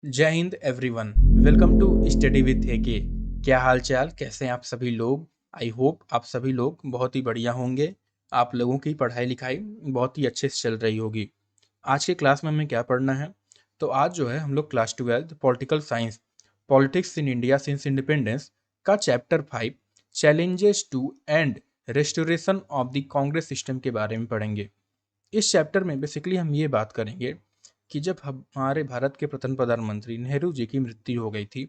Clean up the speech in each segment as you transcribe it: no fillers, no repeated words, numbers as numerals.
जय हिंद everyone. Welcome to study with A K. क्या हाल चाल, कैसे हैं आप सभी लोग। आई होप आप सभी लोग बहुत ही बढ़िया होंगे। आप लोगों की पढ़ाई लिखाई बहुत ही अच्छे से चल रही होगी। आज के क्लास में हमें क्या पढ़ना है, तो आज जो है हम लोग class 12 political science, politics in India since independence का chapter 5 challenges to and restoration of the Congress system के बारे में पढ़ेंगे। इस चैप्टर में बेसिकली हम ये बात करेंगे कि जब हमारे भारत के प्रथम प्रधानमंत्री नेहरू जी की मृत्यु हो गई थी,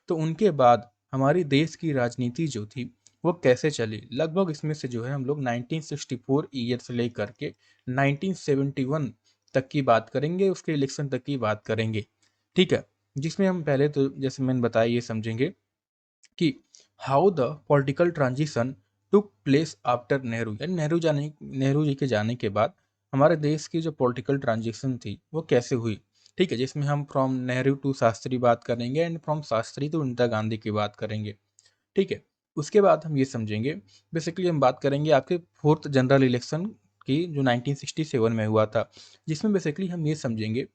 तो उनके बाद हमारी देश की राजनीति जो थी वो कैसे चली। लगभग इसमें से जो है हम लोग 1964 ईयर से लेकर के 1971 तक की बात करेंगे, उसके इलेक्शन तक की बात करेंगे। ठीक है, जिसमें हम पहले तो जैसे मैंने बताया ये समझेंगे कि how the political transition took place after Nehru, यानी नेहरू जी के जाने के बाद हमारे देश की जो पॉलिटिकल ट्रांजिशन थी वो कैसे हुई। ठीक है, जिसमें हम फ्रॉम नेहरू टू शास्त्री बात करेंगे and from Shastri to Indira Gandhi की बात करेंगे। ठीक है, उसके बाद हम ये समझेंगे, बेसिकली हम बात करेंगे आपके फोर्थ जनरल इलेक्शन की जो 1967 में हुआ था, जिसमें बेसिकली हम ये समझेंगे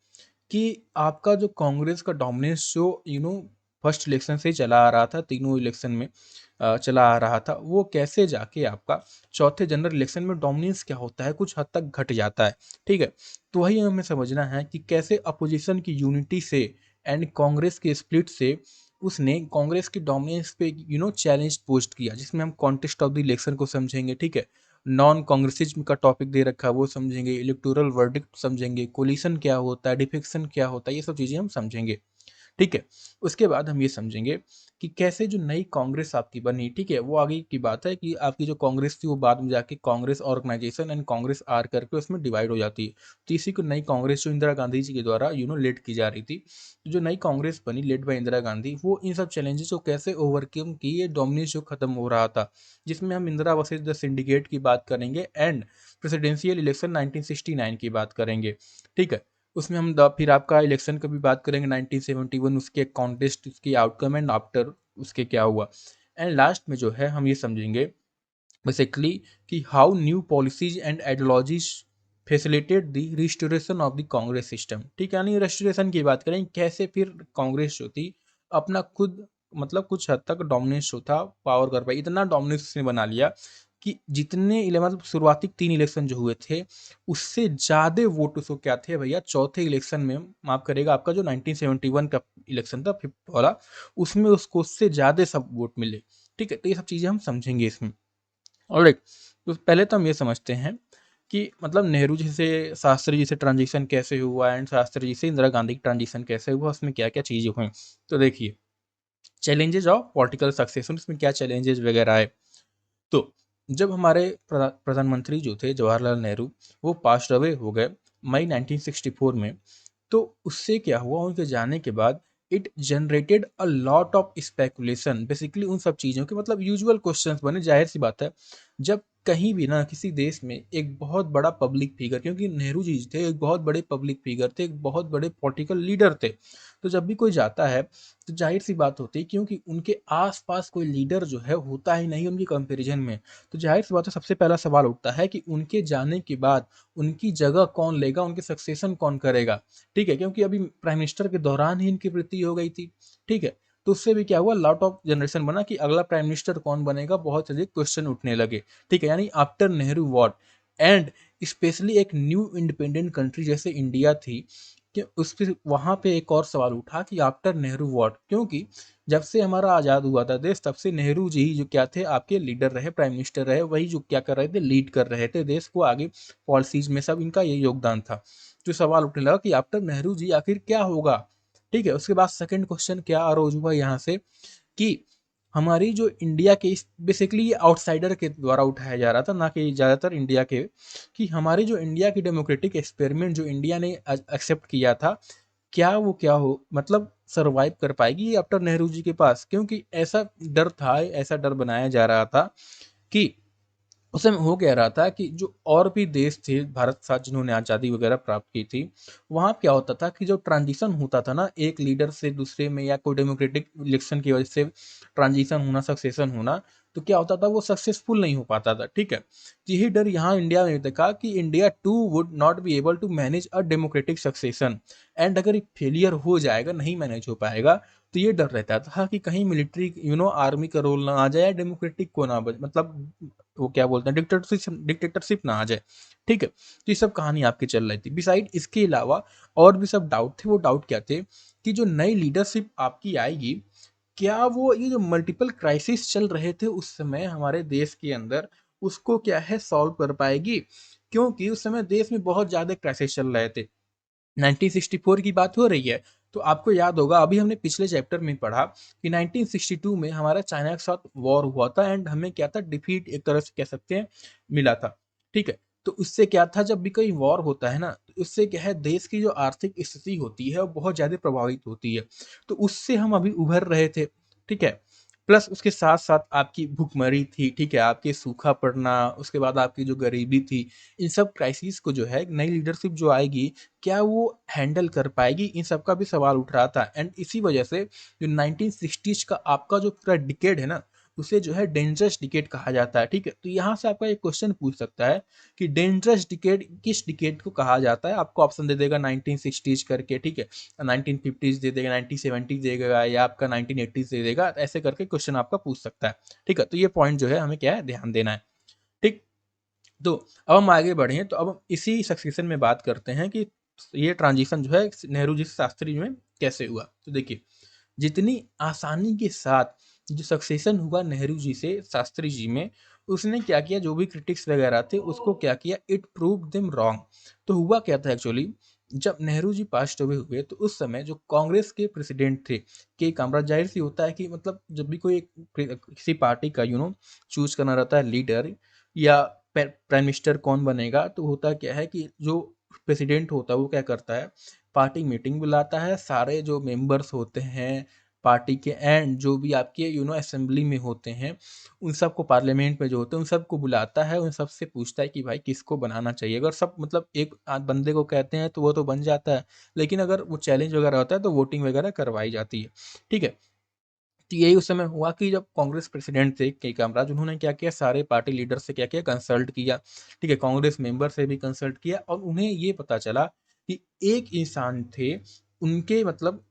कि आपका जो कांग्रेस का डोमिनेंस जो फर्स्ट इलेक्शन से ही चला आ रहा था, तीनों इलेक्शन में चला आ रहा था, वो कैसे जाके आपका चौथे जनरल इलेक्शन में डोमिनेंस क्या होता है कुछ हद तक घट जाता है। ठीक है, तो वही हमें समझना है कि कैसे अपोजिशन की यूनिटी से एंड कांग्रेस के स्प्लिट से उसने कांग्रेस की डोमिनेंस पे चैलेंज पोस्ट किया, जिसमें हम कॉन्टेस्ट ऑफ द इलेक्शन को समझेंगे। ठीक है, नॉन कांग्रेसिज्म का टॉपिक दे रखा है वो समझेंगे, इलेक्टोरल वर्डिक्ट समझेंगे, कोलिशन क्या होता है, डिफेक्शन क्या होता है, ये सब चीज़ें हम समझेंगे। ठीक है, उसके बाद हम ये समझेंगे कि कैसे जो नई कांग्रेस आपकी बनी। ठीक है, वो आगे की बात है कि आपकी जो कांग्रेस थी वो बाद में जाके Congress organisation and Congress R करके उसमें डिवाइड हो जाती है। तो इसी को नई कांग्रेस जो इंदिरा गांधी जी के द्वारा लीड की जा रही थी, तो जो नई कांग्रेस बनी लेड बाय इंदिरा गांधी, वो इन सब चैलेंजेस को कैसे ओवरकम की, ये डोमिनेंस जो खत्म हो रहा था, जिसमें हम इंदिरा वर्सेज द सिंडिकेट की बात करेंगे एंड प्रेसिडेंशियल इलेक्शन 1969 की बात करेंगे। ठीक है, उसमें हम फिर आपका इलेक्शन का भी बात करेंगे 1971, उसके कॉन्टेस्ट, उसकी आउटकम एंड आफ्टर उसके क्या हुआ। एंड लास्ट में जो है हम ये समझेंगे बेसिकली कि how new policies and ideologies facilitate the restoration of the Congress system. ठीक है, यानी रेस्टोरेशन की बात करें कैसे फिर कांग्रेस जो थी अपना खुद मतलब कुछ हद तक डोमिनेंस जो था पावर कर पाई। इतना डोमिनेंस उसने बना लिया कि जितने मतलब शुरुआती 3 इलेक्शन जो हुए थे उससे ज़्यादा वोट उसको क्या थे भैया, चौथे इलेक्शन में माफ करेगा आपका जो 1971 का इलेक्शन था फिफ्थ वाला, उसमें उसको उससे ज़्यादा सब वोट मिले। ठीक है, तो ये सब चीज़ें हम समझेंगे इसमें। ऑलराइट, तो पहले तो हम ये समझते हैं कि मतलब नेहरू जी से शास्त्री जी से ट्रांजिशन कैसे हुआ एंड शास्त्री जी से इंदिरा गांधी की ट्रांजिशन कैसे हुआ, उसमें क्या क्या चीज़ें हुई। तो देखिए, चैलेंजेस ऑफ पॉलिटिकल सक्सेशन, उसमें क्या चैलेंजेस वगैरह आए। तो जब हमारे प्रधानमंत्री जो थे जवाहरलाल नेहरू, वो पास्ट अवे हो गए मई 1964 में, तो उससे क्या हुआ, उनके जाने के बाद it generated a lot of speculation. Basically उन सब चीज़ों के मतलब यूजुअल क्वेश्चंस बने। जाहिर सी बात है, जब कहीं भी ना किसी देश में एक बहुत बड़ा पब्लिक फिगर, क्योंकि नेहरू जी थे एक बहुत बड़े पब्लिक फिगर थे, एक बहुत बड़े पॉलिटिकल लीडर थे, तो जब भी कोई जाता है तो जाहिर सी बात होती है, क्योंकि उनके आसपास कोई लीडर जो है होता ही नहीं उनकी कंपैरिजन में। तो जाहिर सी बात है, सबसे पहला सवाल उठता है कि उनके जाने के बाद उनकी जगह कौन लेगा, उनके सक्सेशन कौन करेगा। ठीक है, क्योंकि अभी प्राइम मिनिस्टर के दौरान ही इनकी मृत्यु हो गई थी। ठीक है, तो उससे भी क्या हुआ, लॉट ऑफ जनरेशन बना कि अगला प्राइम मिनिस्टर कौन बनेगा, बहुत अधिक क्वेश्चन उठने लगे। ठीक है, यानी after Nehru what and specially एक न्यू इंडिपेंडेंट कंट्री जैसे इंडिया थी, कि उस पर वहाँ पे एक और सवाल उठा कि आफ्टर नेहरू वॉट, क्योंकि जब से हमारा आज़ाद हुआ था देश, तब से नेहरू जी जो क्या थे आपके लीडर रहे, प्राइम मिनिस्टर रहे, वही जो क्या कर रहे थे, लीड कर रहे थे देश को आगे, पॉलिसीज में सब इनका ये योगदान था। जो सवाल उठने लगा कि आफ्टर नेहरू जी आखिर क्या होगा। ठीक है, उसके बाद सेकंड क्वेश्चन क्या अरोज हुआ यहाँ से कि हमारी जो इंडिया के बेसिकली ये आउटसाइडर के द्वारा उठाया जा रहा था, ना कि ज़्यादातर इंडिया के, कि हमारी जो इंडिया की डेमोक्रेटिक एक्सपेरिमेंट जो इंडिया ने एक्सेप्ट किया था, क्या वो क्या हो मतलब सरवाइव कर पाएगी आफ्टर नेहरू जी के पास। क्योंकि ऐसा डर था, ऐसा डर बनाया जा रहा था कि उस समय हो क्या रहा था कि जो और भी देश थे भारत के साथ जिन्होंने आज़ादी वगैरह प्राप्त की थी, वहाँ क्या होता था कि जो ट्रांज़िशन होता था ना एक लीडर से दूसरे में या कोई डेमोक्रेटिक इलेक्शन की वजह से ट्रांज़िशन होना, सक्सेशन होना, तो क्या होता था वो सक्सेसफुल नहीं हो पाता था, ठीक है? यही डर यहाँ इंडिया में भी था कि India to would not be able to manage a democratic succession and अगर ये फेलियर हो जाएगा, नहीं मैनेज हो पाएगा, तो ये डर रहता था कि कहीं मिलिट्री आर्मी का रोल ना आ जाए, डेमोक्रेटिक को ना मतलब वो क्या बोलते हैं डिक्टेटरशिप ना आ जाए, ठीक है? तो ये सब कहानी आपकी चल रही थी। बिसाइड इसके अलावा और भी सब डाउट थे। वो डाउट क्या थे कि जो नई लीडरशिप आपकी आएगी, क्या वो ये जो मल्टीपल क्राइसिस चल रहे थे उस समय हमारे देश के अंदर, उसको क्या है सॉल्व कर पाएगी? क्योंकि उस समय देश में बहुत ज़्यादा क्राइसिस चल रहे थे। 1964 की बात हो रही है, तो आपको याद होगा अभी हमने पिछले चैप्टर में पढ़ा कि 1962 में हमारा चाइना के साथ वॉर हुआ था एंड हमें क्या था डिफीट एक तरह से कह सकते हैं मिला था, ठीक है? तो उससे क्या था जब भी कोई वॉर होता है ना, तो उससे क्या है देश की जो आर्थिक स्थिति होती है वो बहुत ज़्यादा प्रभावित होती है। तो उससे हम अभी उभर रहे थे, ठीक है? प्लस उसके साथ-साथ आपकी भुखमरी थी, ठीक है? आपके सूखा पड़ना, उसके बाद आपकी जो गरीबी थी, इन सब क्राइसिस को जो है नई लीडरशिप जो आएगी क्या वो हैंडल कर पाएगी? इन सब का भी सवाल उठ रहा था एंड इसी वजह से जो 1960s का आपका जो पूरा डिकेड है ना, उसे जो है डेंजरस डिकेड कहा जाता है, ठीक है? तो यहाँ से आपका एक क्वेश्चन पूछ सकता है कि डेंजरस डिकेड किस डिकेड को कहा जाता है? आपको ऑप्शन दे देगा 1960s करके, ठीक है? 1950s दे देगा, 1970s दे देगा या आपका 1980s दे देगा, ऐसे करके क्वेश्चन आपका पूछ सकता है, ठीक है? तो ये पॉइंट जो है हमें क्या है ध्यान देना है, ठीक? तो अब हम आगे बढ़े तो अब हम इसी सक्सेशन में बात करते हैं कि ये ट्रांजिशन जो है नेहरू जी से शास्त्री जी में कैसे हुआ। तो देखिए जितनी आसानी के साथ जो सक्सेशन हुआ नेहरू जी से शास्त्री जी में, उसने क्या किया जो भी क्रिटिक्स वगैरह थे उसको क्या किया इट प्रूव देम रॉन्ग। तो हुआ क्या था एक्चुअली जब नेहरू जी पास्ट अवे हुए तो उस समय जो कांग्रेस के प्रेसिडेंट थे के कामराज, जाहिर सी होता है कि मतलब जब भी कोई किसी पार्टी का चूज करना रहता है लीडर या प्राइम मिनिस्टर कौन बनेगा, तो होता क्या है कि जो प्रेसिडेंट होता है वो क्या करता है पार्टी मीटिंग बुलाता है, सारे जो मेंबर्स होते हैं पार्टी के एंड जो भी आपके असेंबली में होते हैं, उन सबको पार्लियामेंट में जो होते हैं उन सबको बुलाता है, उन सबसे पूछता है कि भाई किसको बनाना चाहिए। अगर सब मतलब एक आध बंदे को कहते हैं तो वो तो बन जाता है, लेकिन अगर वो चैलेंज वगैरह होता है तो वोटिंग वगैरह करवाई जाती है, ठीक है? तो यही उस समय हुआ कि जब कांग्रेस प्रेसिडेंट थे के कामराज, उन्होंने क्या किया सारे पार्टी लीडर से क्या किया कंसल्ट किया, ठीक है? कांग्रेस मेंबर से भी कंसल्ट किया और उन्हें ये पता चला कि एक इंसान थे उनके मतलब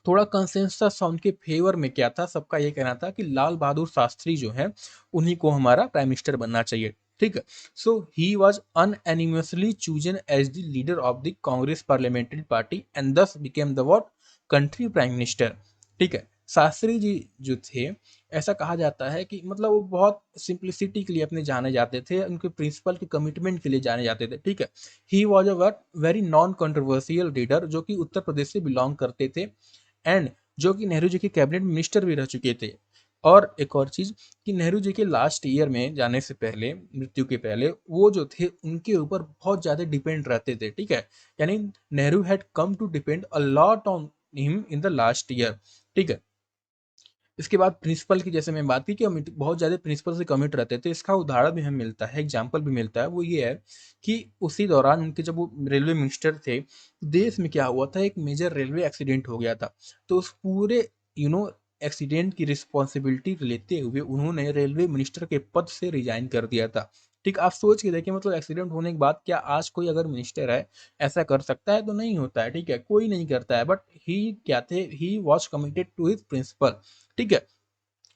थोड़ा कंसेंसस उनके फेवर में क्या था, सबका ये कहना था कि लाल बहादुर शास्त्री जो है उन्हीं को हमारा प्राइम मिनिस्टर बनना चाहिए, ठीक है? So he was unanimously chosen as the leader of the Congress parliamentary party and thus became the what country prime minister, ठीक है? शास्त्री जी जो थे, ऐसा कहा जाता है कि मतलब वो बहुत सिंप्लिसिटी के लिए अपने जाने जाते थे, उनके प्रिंसिपल के कमिटमेंट के लिए जाने जाते थे, ठीक है? He was a very non controversial leader जो कि उत्तर प्रदेश से बिलोंग करते थे एंड जो कि नेहरू जी के कैबिनेट मिनिस्टर भी रह चुके थे। और एक और चीज़ कि नेहरू जी के लास्ट ईयर में जाने से पहले, मृत्यु के पहले, वो जो थे उनके ऊपर बहुत ज़्यादा डिपेंड रहते थे, ठीक है? यानी Nehru had come to depend a lot on him in the last year, ठीक है? इसके बाद प्रिंसिपल की जैसे मैं बात की कि बहुत ज़्यादा प्रिंसिपल से कमिट रहते थे, इसका उदाहरण भी हमें मिलता है, एग्जाम्पल भी मिलता है, वो ये है कि उसी दौरान उनके जब वो रेलवे मिनिस्टर थे, देश में क्या हुआ था एक मेजर रेलवे एक्सीडेंट हो गया था। तो उस पूरे यू नो एक्सीडेंट की रिस्पॉन्सिबिलिटी लेते हुए उन्होंने रेलवे मिनिस्टर के पद से रिजाइन कर दिया था। ठीक, आप सोच के देखिए मतलब एक्सीडेंट होने के बाद क्या आज कोई अगर मिनिस्टर है ऐसा कर सकता है? तो नहीं होता है, ठीक है? कोई नहीं करता है, बट ही क्या थे, he was committed to his principle, ठीक है?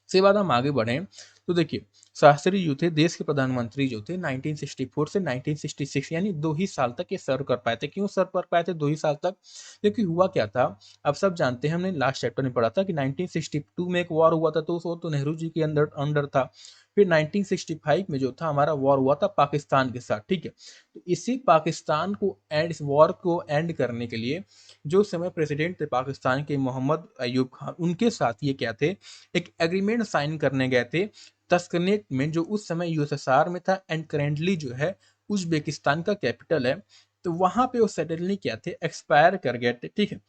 इसके बाद हम आगे बढ़ें तो देखिए शास्त्री जो थे देश के प्रधानमंत्री जो थे 1964 से 1966 यानी 2 ही साल तक ये सर्व कर पाए थे। क्यों सर्व कर पाए थे 2 ही साल तक? क्योंकि हुआ क्या था, अब सब जानते हैं, हमने लास्ट चैप्टर में पढ़ा था कि 1962 में एक वॉर हुआ था, तो वो तो नेहरू जी के अंदर अंडर था। फिर 1965 में जो था हमारा वॉर हुआ था पाकिस्तान के साथ, ठीक है? तो इसी पाकिस्तान को एंड इस वॉर को एंड करने के लिए जो समय प्रेसिडेंट थे पाकिस्तान के मोहम्मद अयूब खान, उनके साथ ये क्या थे एक एग्रीमेंट साइन करने गए थे तस्कनेट में, जो उस समय यूएसएसआर में था एंड करेंटली जो है उज्बेकिस्तान का कैपिटल है। तो वहां पे वो सडनली क्या थे एक्सपायर कर गए थे, ठीक है?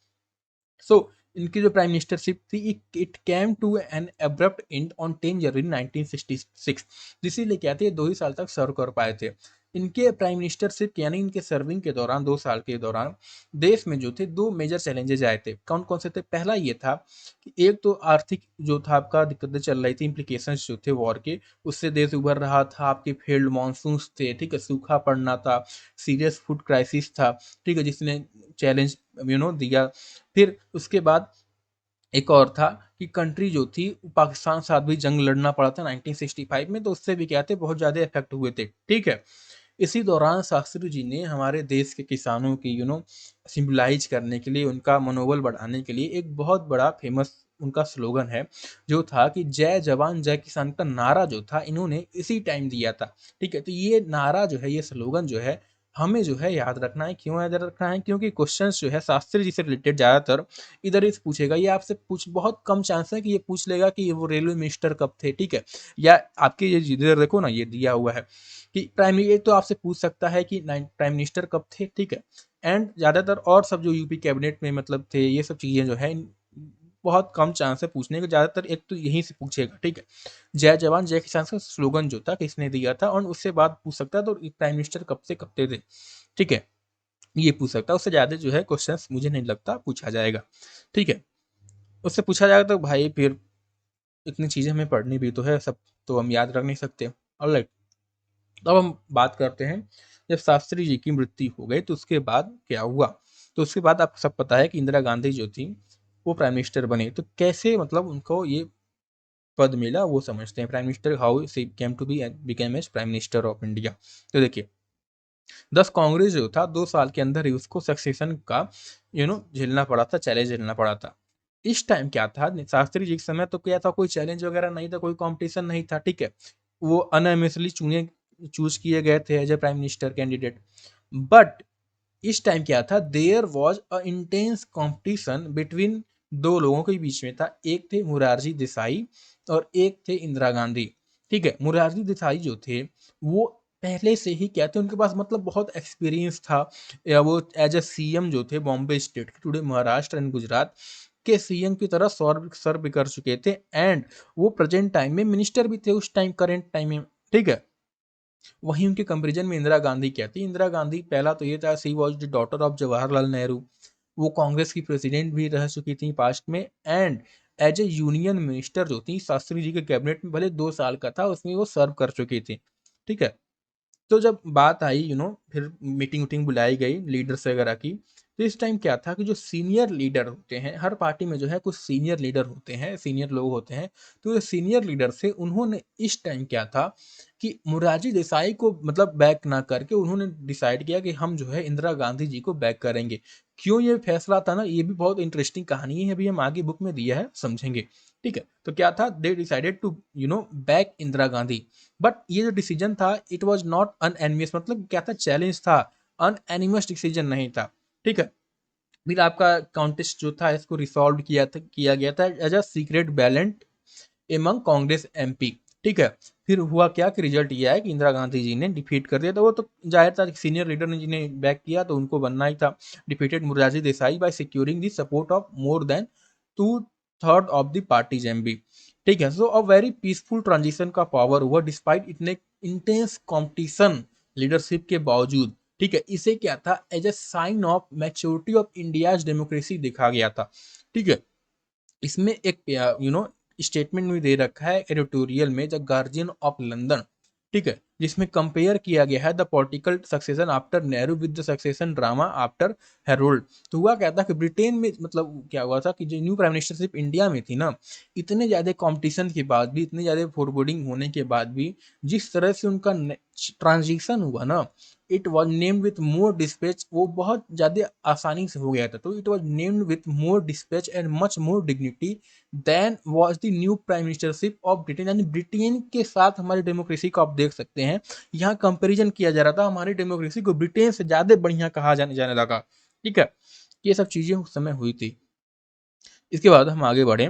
सो इनकी जो प्राइम मिनिस्टरशिप थी it came to an abrupt end on 10 January 1966। इसीलिए क्या थे, ये 2 ही साल तक सर्व कर पाए थे। इनके प्राइम मिनिस्टरशिप यानी इनके सर्विंग के दौरान 2 साल के दौरान देश में जो थे 2 मेजर चैलेंजेस आए थे। कौन कौन से थे? पहला ये था कि एक तो आर्थिक जो था आपका दिक्कतें चल रही थी, इम्प्लीकेशंस जो थे वॉर के, उससे देश उभर रहा था। आपके फेल्ड मानसून्स थे, ठीक है, सूखा पड़ना था, सीरियस फूड क्राइसिस था, ठीक है, जिसने चैलेंज दिया। फिर उसके बाद एक और था कि कंट्री जो थी पाकिस्तान के साथ भी जंग लड़ना पड़ा था 1965 में, तो उससे भी क्या थे, बहुत ज़्यादा इफेक्ट हुए थे, ठीक है। इसी दौरान शास्त्री जी ने हमारे देश के किसानों की सिंबलाइज करने के लिए, उनका मनोबल बढ़ाने के लिए एक बहुत बड़ा फेमस उनका स्लोगन है, जो था कि जय जवान जय किसान का नारा जो था इन्होंने इसी टाइम दिया था, ठीक है। तो ये नारा जो है, ये स्लोगन जो है, हमें जो है याद रखना है। क्यों याद रखना है? क्योंकि क्वेश्चंस जो है शास्त्री जी से रिलेटेड ज़्यादातर इधर ही से पूछेगा। ये आपसे पूछ, बहुत कम चांस है कि ये पूछ लेगा कि वो रेलवे मिनिस्टर कब थे, ठीक है। या आपके ये इधर देखो ना, ये दिया हुआ है कि प्राइम मिनिस्टर तो आपसे पूछ सकता है कि प्राइम मिनिस्टर कब थे, ठीक है। एंड ज़्यादातर और सब जो यूपी कैबिनेट में मतलब थे, ये सब चीज़ें जो है बहुत कम चांस है पूछने का। ज़्यादातर एक तो यहीं से पूछेगा, ठीक है। जय जवान जय किसान का स्लोगन जो था किसने दिया था, और उससे बात पूछ सकता है तो प्राइम मिनिस्टर कब से कब थे, ठीक है, ये पूछ सकता है। उससे ज़्यादा जो है क्वेश्चंस मुझे नहीं लगता पूछा जाएगा, ठीक है। उससे पूछा जाएगा तो भाई फिर इतनी चीज़ें हमें पढ़नी भी तो है, सब तो हम याद रख नहीं सकते। ऑलराइट, तो अब हम बात करते हैं, जब शास्त्री जी की मृत्यु हो गई तो उसके बाद क्या हुआ। तो उसके बाद आपको सब पता है कि इंदिरा गांधी जो थी वो प्राइम मिनिस्टर बने। तो कैसे मतलब उनको ये पद मिला वो समझते हैं। Prime minister, how she came to be became as prime minister of India. तो देखिए, 10 कांग्रेस जो था 2 साल के अंदर ही उसको सक्सेशन का झेलना पड़ा था, चैलेंज झेलना पड़ा था। इस टाइम क्या था, शास्त्री जी के समय तो क्या था, कोई चैलेंज वगैरह नहीं था, कोई कंपटीशन नहीं था, ठीक है। वो अनएमिसली चूज किए गए थे as a prime minister candidate. But इस टाइम क्या था, there was a intense competition between दो लोगों के बीच में था। एक थे मुरारजी देसाई और एक थे इंदिरा गांधी, ठीक है। मुरारजी देसाई जो थे वो पहले से ही क्या थे, उनके पास मतलब बहुत एक्सपीरियंस था। या वो एज ए सीएम जो थे बॉम्बे स्टेट के, टुडे महाराष्ट्र एंड गुजरात के सीएम की तरह सर्व कर चुके थे। एंड वो प्रेजेंट टाइम में मिनिस्टर भी थे उस टाइम, करेंट टाइम में, ठीक है। वहीं उनके कंपेरिजन में इंदिरा गांधी क्या थी, इंदिरा गांधी पहला तो ये था, she was the daughter of Jawaharlal Nehru. वो कांग्रेस की प्रेसिडेंट भी रह चुकी थी पास्ट में। And as a union minister जो थी शास्त्री जी के कैबिनेट में, भले 2 साल का था उसमें वो सर्व कर चुकी थी, ठीक है। तो जब बात आई फिर मीटिंग उटिंग बुलाई गई लीडर्स वगैरह की। तो इस टाइम क्या था कि जो सीनियर लीडर होते हैं हर पार्टी में, जो है कुछ सीनियर लीडर होते हैं, सीनियर लोग होते हैं। तो ये सीनियर लीडर से उन्होंने इस टाइम क्या था कि मुरारजी देसाई को मतलब बैक ना करके उन्होंने डिसाइड किया कि हम जो है इंदिरा गांधी जी को बैक करेंगे। क्यों ये फैसला था ना, ये भी बहुत इंटरेस्टिंग कहानी है, अभी हम आगे बुक में दिया है, समझेंगे, ठीक है। तो क्या था, they decided to back Indira Gandhi. But ये जो डिसीजन था इट वाज नॉट अनएनिमस, मतलब क्या था, चैलेंज था, अनएनिमस डिसीजन नहीं था, ठीक है। फिर आपका कॉन्टेस्ट जो था इसको रिसॉल्व किया गया था as a secret ballot among Congress MP, ठीक है। फिर हुआ क्या कि रिजल्ट ये आया कि इंदिरा गांधी जी ने डिफीट कर दिया। तो वो तो जाहिर था, सीनियर लीडर ने जिन्हें बैक किया तो उनको बनना ही था। Defeated Morarji Desai by securing the support of more than 2/3 of the parties MP, ठीक है। So a very peaceful transition का पावर हुआ डिस्पाइट इतने इंटेंस कॉम्पिटिशन लीडरशिप के बावजूद, ठीक है। इसे क्या था, as a sign of maturity of India's democracy देखा गया था, ठीक है। इसमें एक स्टेटमेंट भी दे रखा है एडिटोरियल में, द गार्जियन ऑफ लंदन, ठीक है, जिसमें कंपेयर किया गया है the political succession after Nehru with the succession drama after Harold. तो हुआ क्या था कि ब्रिटेन में मतलब क्या हुआ था कि जो न्यू प्राइम मिनिस्टरशिप इंडिया में थी ना, इतने ज़्यादा कंपटीशन के बाद भी, इतने ज़्यादा फॉरवर्डिंग होने के बाद भी, जिस तरह से उनका ट्रांजिशन हुआ ना, it was named with more dispatch, वो बहुत ज़्यादा आसानी से हो गया था। तो it was named with more dispatch and much more dignity than was the new prime ministership of Britain. यानी ब्रिटेन के साथ हमारी डेमोक्रेसी को आप देख सकते हैं, यहाँ कंपैरिजन किया जा रहा था, हमारी डेमोक्रेसी को ब्रिटेन से ज़्यादा बढ़िया कहा जाने लगा, ठीक है। ये सब चीज़ें उस समय हुई थी। इसके बाद हम आगे बढ़े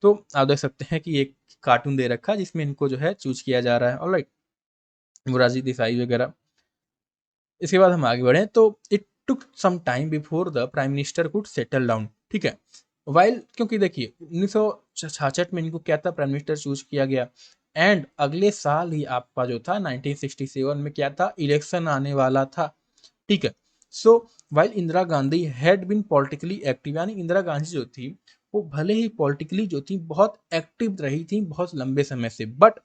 तो आप देख सकते हैं कि एक कार्टून दे रखा है जिसमें इनको जो है चूज किया जा रहा है, ऑलराइट, मुरारजी देसाई वगैरह। इसके बाद हम आगे बढ़े तो it took some time before the prime minister could settle down, ठीक है। वाइल क्योंकि देखिए 1966 में इनको क्या था, प्राइम मिनिस्टर चूज किया गया, एंड अगले साल ही आपका जो था 1967 में क्या था, इलेक्शन आने वाला था, ठीक है। So while Indira Gandhi had been politically active, यानी इंदिरा गांधी जो थी वो भले ही पॉलिटिकली जो थी बहुत एक्टिव रही थी बहुत लंबे समय से, बट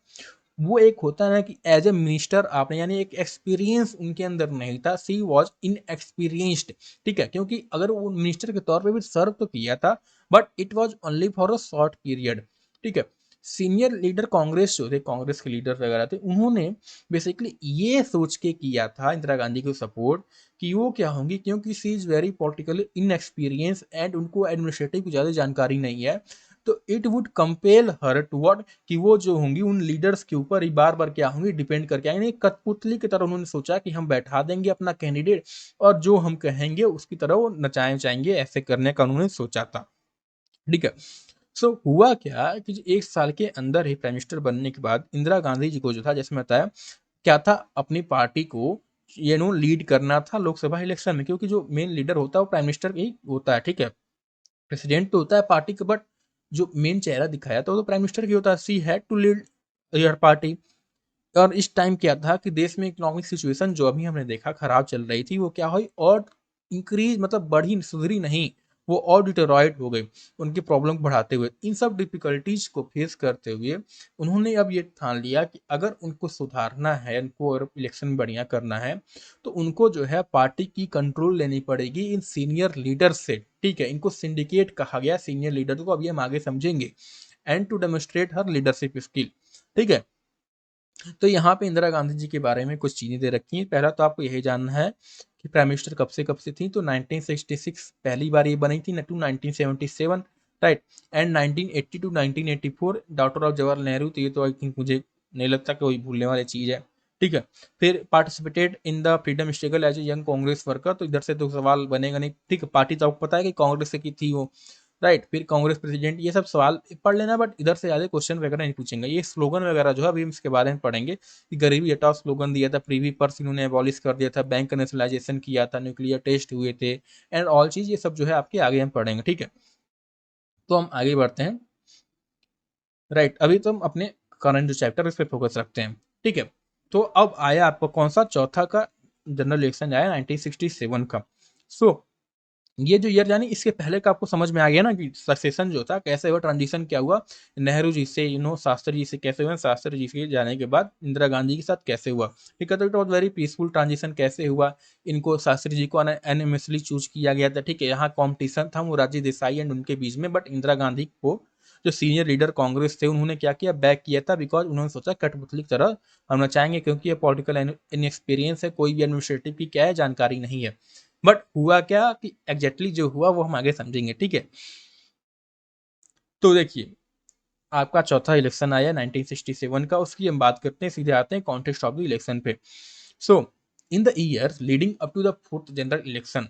वो एक होता है ना कि एज ए मिनिस्टर आपने, यानी एक एक्सपीरियंस उनके अंदर नहीं था, सी वॉज इन एक्सपीरियंस्ड, ठीक है। क्योंकि अगर वो मिनिस्टर के तौर पे भी सर्व तो किया था, but it was only for a short period, ठीक है। सीनियर लीडर कांग्रेस जो थे, कांग्रेस के लीडर वगैरह थे, उन्होंने बेसिकली ये सोच के किया था इंदिरा गांधी को सपोर्ट कि वो क्या होंगी, क्योंकि she is very politically inexperience and उनको एडमिनिस्ट्रेटिव की ज़्यादा जानकारी नहीं है, तो it would compel her to what, कि वो जो होंगी उन लीडर्स के ऊपर ही बार बार क्या होंगी, डिपेंड करके आएंगे। कठपुतली की तरह उन्होंने सोचा कि हम बैठा देंगे अपना कैंडिडेट और जो हम कहेंगे उसकी तरह वो नचाए जाएंगे, ऐसे करने का उन्होंने सोचा था, ठीक है। सो हुआ क्या कि एक साल के अंदर ही प्राइम मिनिस्टर बनने के बाद इंदिरा गांधी जी को जो था, जैसे मैं बताया, क्या था, अपनी पार्टी को ये नो लीड करना था लोकसभा इलेक्शन में, क्योंकि जो मेन लीडर होता है वो प्राइम मिनिस्टर ही होता है, ठीक है। प्रेसिडेंट तो होता है पार्टी का, बट जो मेन चेहरा दिखाया था वो तो प्राइम मिनिस्टर की होता है, she had to lead your party. और इस टाइम क्या था कि देश में इकोनॉमिक सिचुएशन जो अभी हमने देखा खराब चल रही थी, वो क्या हुई और इंक्रीज, मतलब बढ़ी, सुधरी नहीं, वो और डिटेरॉइट हो गई उनकी प्रॉब्लम बढ़ाते हुए। इन सब डिफिकल्टीज को फेस करते हुए उन्होंने अब ये ठान लिया कि अगर उनको सुधारना है, उनको अगर इलेक्शन बढ़िया करना है, तो उनको जो है पार्टी की कंट्रोल लेनी पड़ेगी इन सीनियर लीडर से, ठीक है। इनको सिंडिकेट कहा गया, सीनियर लीडर को, अभी हम आगे समझेंगे, and to demonstrate her leadership skill, ठीक है। तो यहाँ पे इंदिरा गांधी जी के बारे में कुछ चीजें दे रखी हैं। पहला तो आपको यही जानना है कि प्राइम मिनिस्टर कब से थी, तो 1966 पहली बार ये बनी थी न, to 1977, right, and 1980 to 1984 daughter of Jawaharlal Nehru, तो ये तो आई थिंक मुझे नहीं लगता कि कोई भूलने वाली चीज है, ठीक है। फिर participated in the freedom struggle as a young Congress worker, तो इधर से तो सवाल बनेगा नहीं, ठीक है। पार्टी तो आपको पता है कि कांग्रेस से की थी वो, राइट। फिर कांग्रेस प्रेसिडेंट, ये सब सवाल पढ़ लेना, बट इधर से ज्यादा क्वेश्चन वगैरह नहीं पूछेंगे। ये स्लोगन वगैरह जो है अभी हम इसके बारे में पढ़ेंगे कि गरीबी हटाओ स्लोगन दिया था, प्रीवी पर्स इन्होंने एबॉलिश कर दिया था, बैंक का नेशनलाइजेशन किया था, न्यूक्लियर टेस्ट हुए थे, एंड ऑल चीज, ये सब जो है आपके आगे हम पढ़ेंगे, ठीक है। तो हम आगे बढ़ते हैं, राइट। अभी तो हम अपने करंट जो चैप्टर इस पे फोकस रखते हैं, ठीक है। तो अब आया आपको कौन सा, चौथा का जनरल इलेक्शन आया 1967 का। सो ये जो ईयर, यानी इसके पहले का आपको समझ में आ गया ना कि सक्सेशन जो था कैसे हुआ, ट्रांजिशन क्या हुआ, नेहरू जी से शास्त्री जी से कैसे हुआ, शास्त्री जी के जाने के बाद इंदिरा गांधी के साथ कैसे हुआ, ठीक है। तो it was very peaceful transition कैसे हुआ, इनको शास्त्री जी को एनिमसली चूज किया गया था, ठीक है। यहाँ कॉम्पिटिशन था मोरारजी देसाई एंड उनके बीच में, बट इंदिरा गांधी को जो सीनियर लीडर कांग्रेस थे उन्होंने क्या किया, बैक किया था, बिकॉज उन्होंने सोचा कठपुतली की तरह हम चाहेंगे, क्योंकि ये पॉलिटिकल इनएक्सपीरियंस है, कोई भी एडमिनिस्ट्रेटिव की क्या है जानकारी नहीं है। बट हुआ क्या कि एग्जैक्टली जो हुआ वो हम आगे समझेंगे, ठीक है। तो देखिए, आपका चौथा इलेक्शन आया 1967 का, उसकी हम बात करते हैं, सीधे आते हैं कॉन्टेक्स्ट ऑफ द इलेक्शन पे। So in the year leading up to the fourth general election,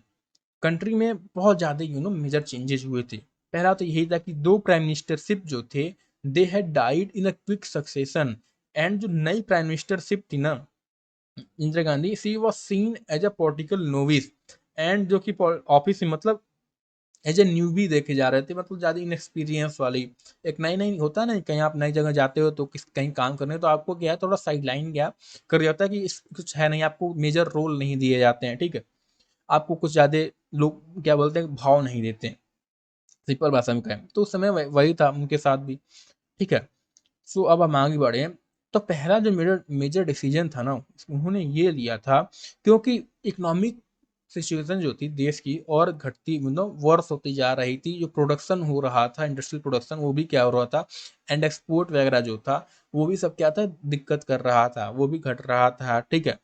country में बहुत ज्यादा मेजर चेंजेस हुए थे। पहला तो यही था कि दो प्राइम मिनिस्टरशिप जो थे, they had died in a quick succession, and जो नई प्राइम मिनिस्टरशिप थी ना Indira Gandhi, she was seen as a political novice, and जो कि ऑफिस में, मतलब एज ए न्यूबी देखे जा रहे थे, मतलब ज्यादा इनएक्सपीरियंस वाली। एक नई नई होता है ना, कहीं आप नई जगह जाते हो तो कहीं काम करने, तो आपको क्या है, थोड़ा साइड लाइन गया कर जाता है कि कुछ है नहीं, आपको मेजर रोल नहीं दिए जाते हैं, ठीक है। आपको कुछ ज्यादा लोग क्या बोलते हैं, भाव नहीं देते हैं, सिंपल भाषा में कहें तो। उस समय वही था उनके साथ भी, ठीक है। सो अब हम आगे बढ़े, तो पहला जो मेजर मेजर डिसीजन था ना, उन्होंने ये लिया था, क्योंकि इकोनॉमिक सिचुएशन जो थी देश की और घटती, मतलब वर्स होती जा रही थी, जो प्रोडक्शन हो रहा था, इंडस्ट्रियल प्रोडक्शन, वो भी क्या हो रहा था, एंड एक्सपोर्ट वगैरह जो था वो भी सब क्या था, दिक्कत कर रहा था, वो भी घट रहा था, ठीक है।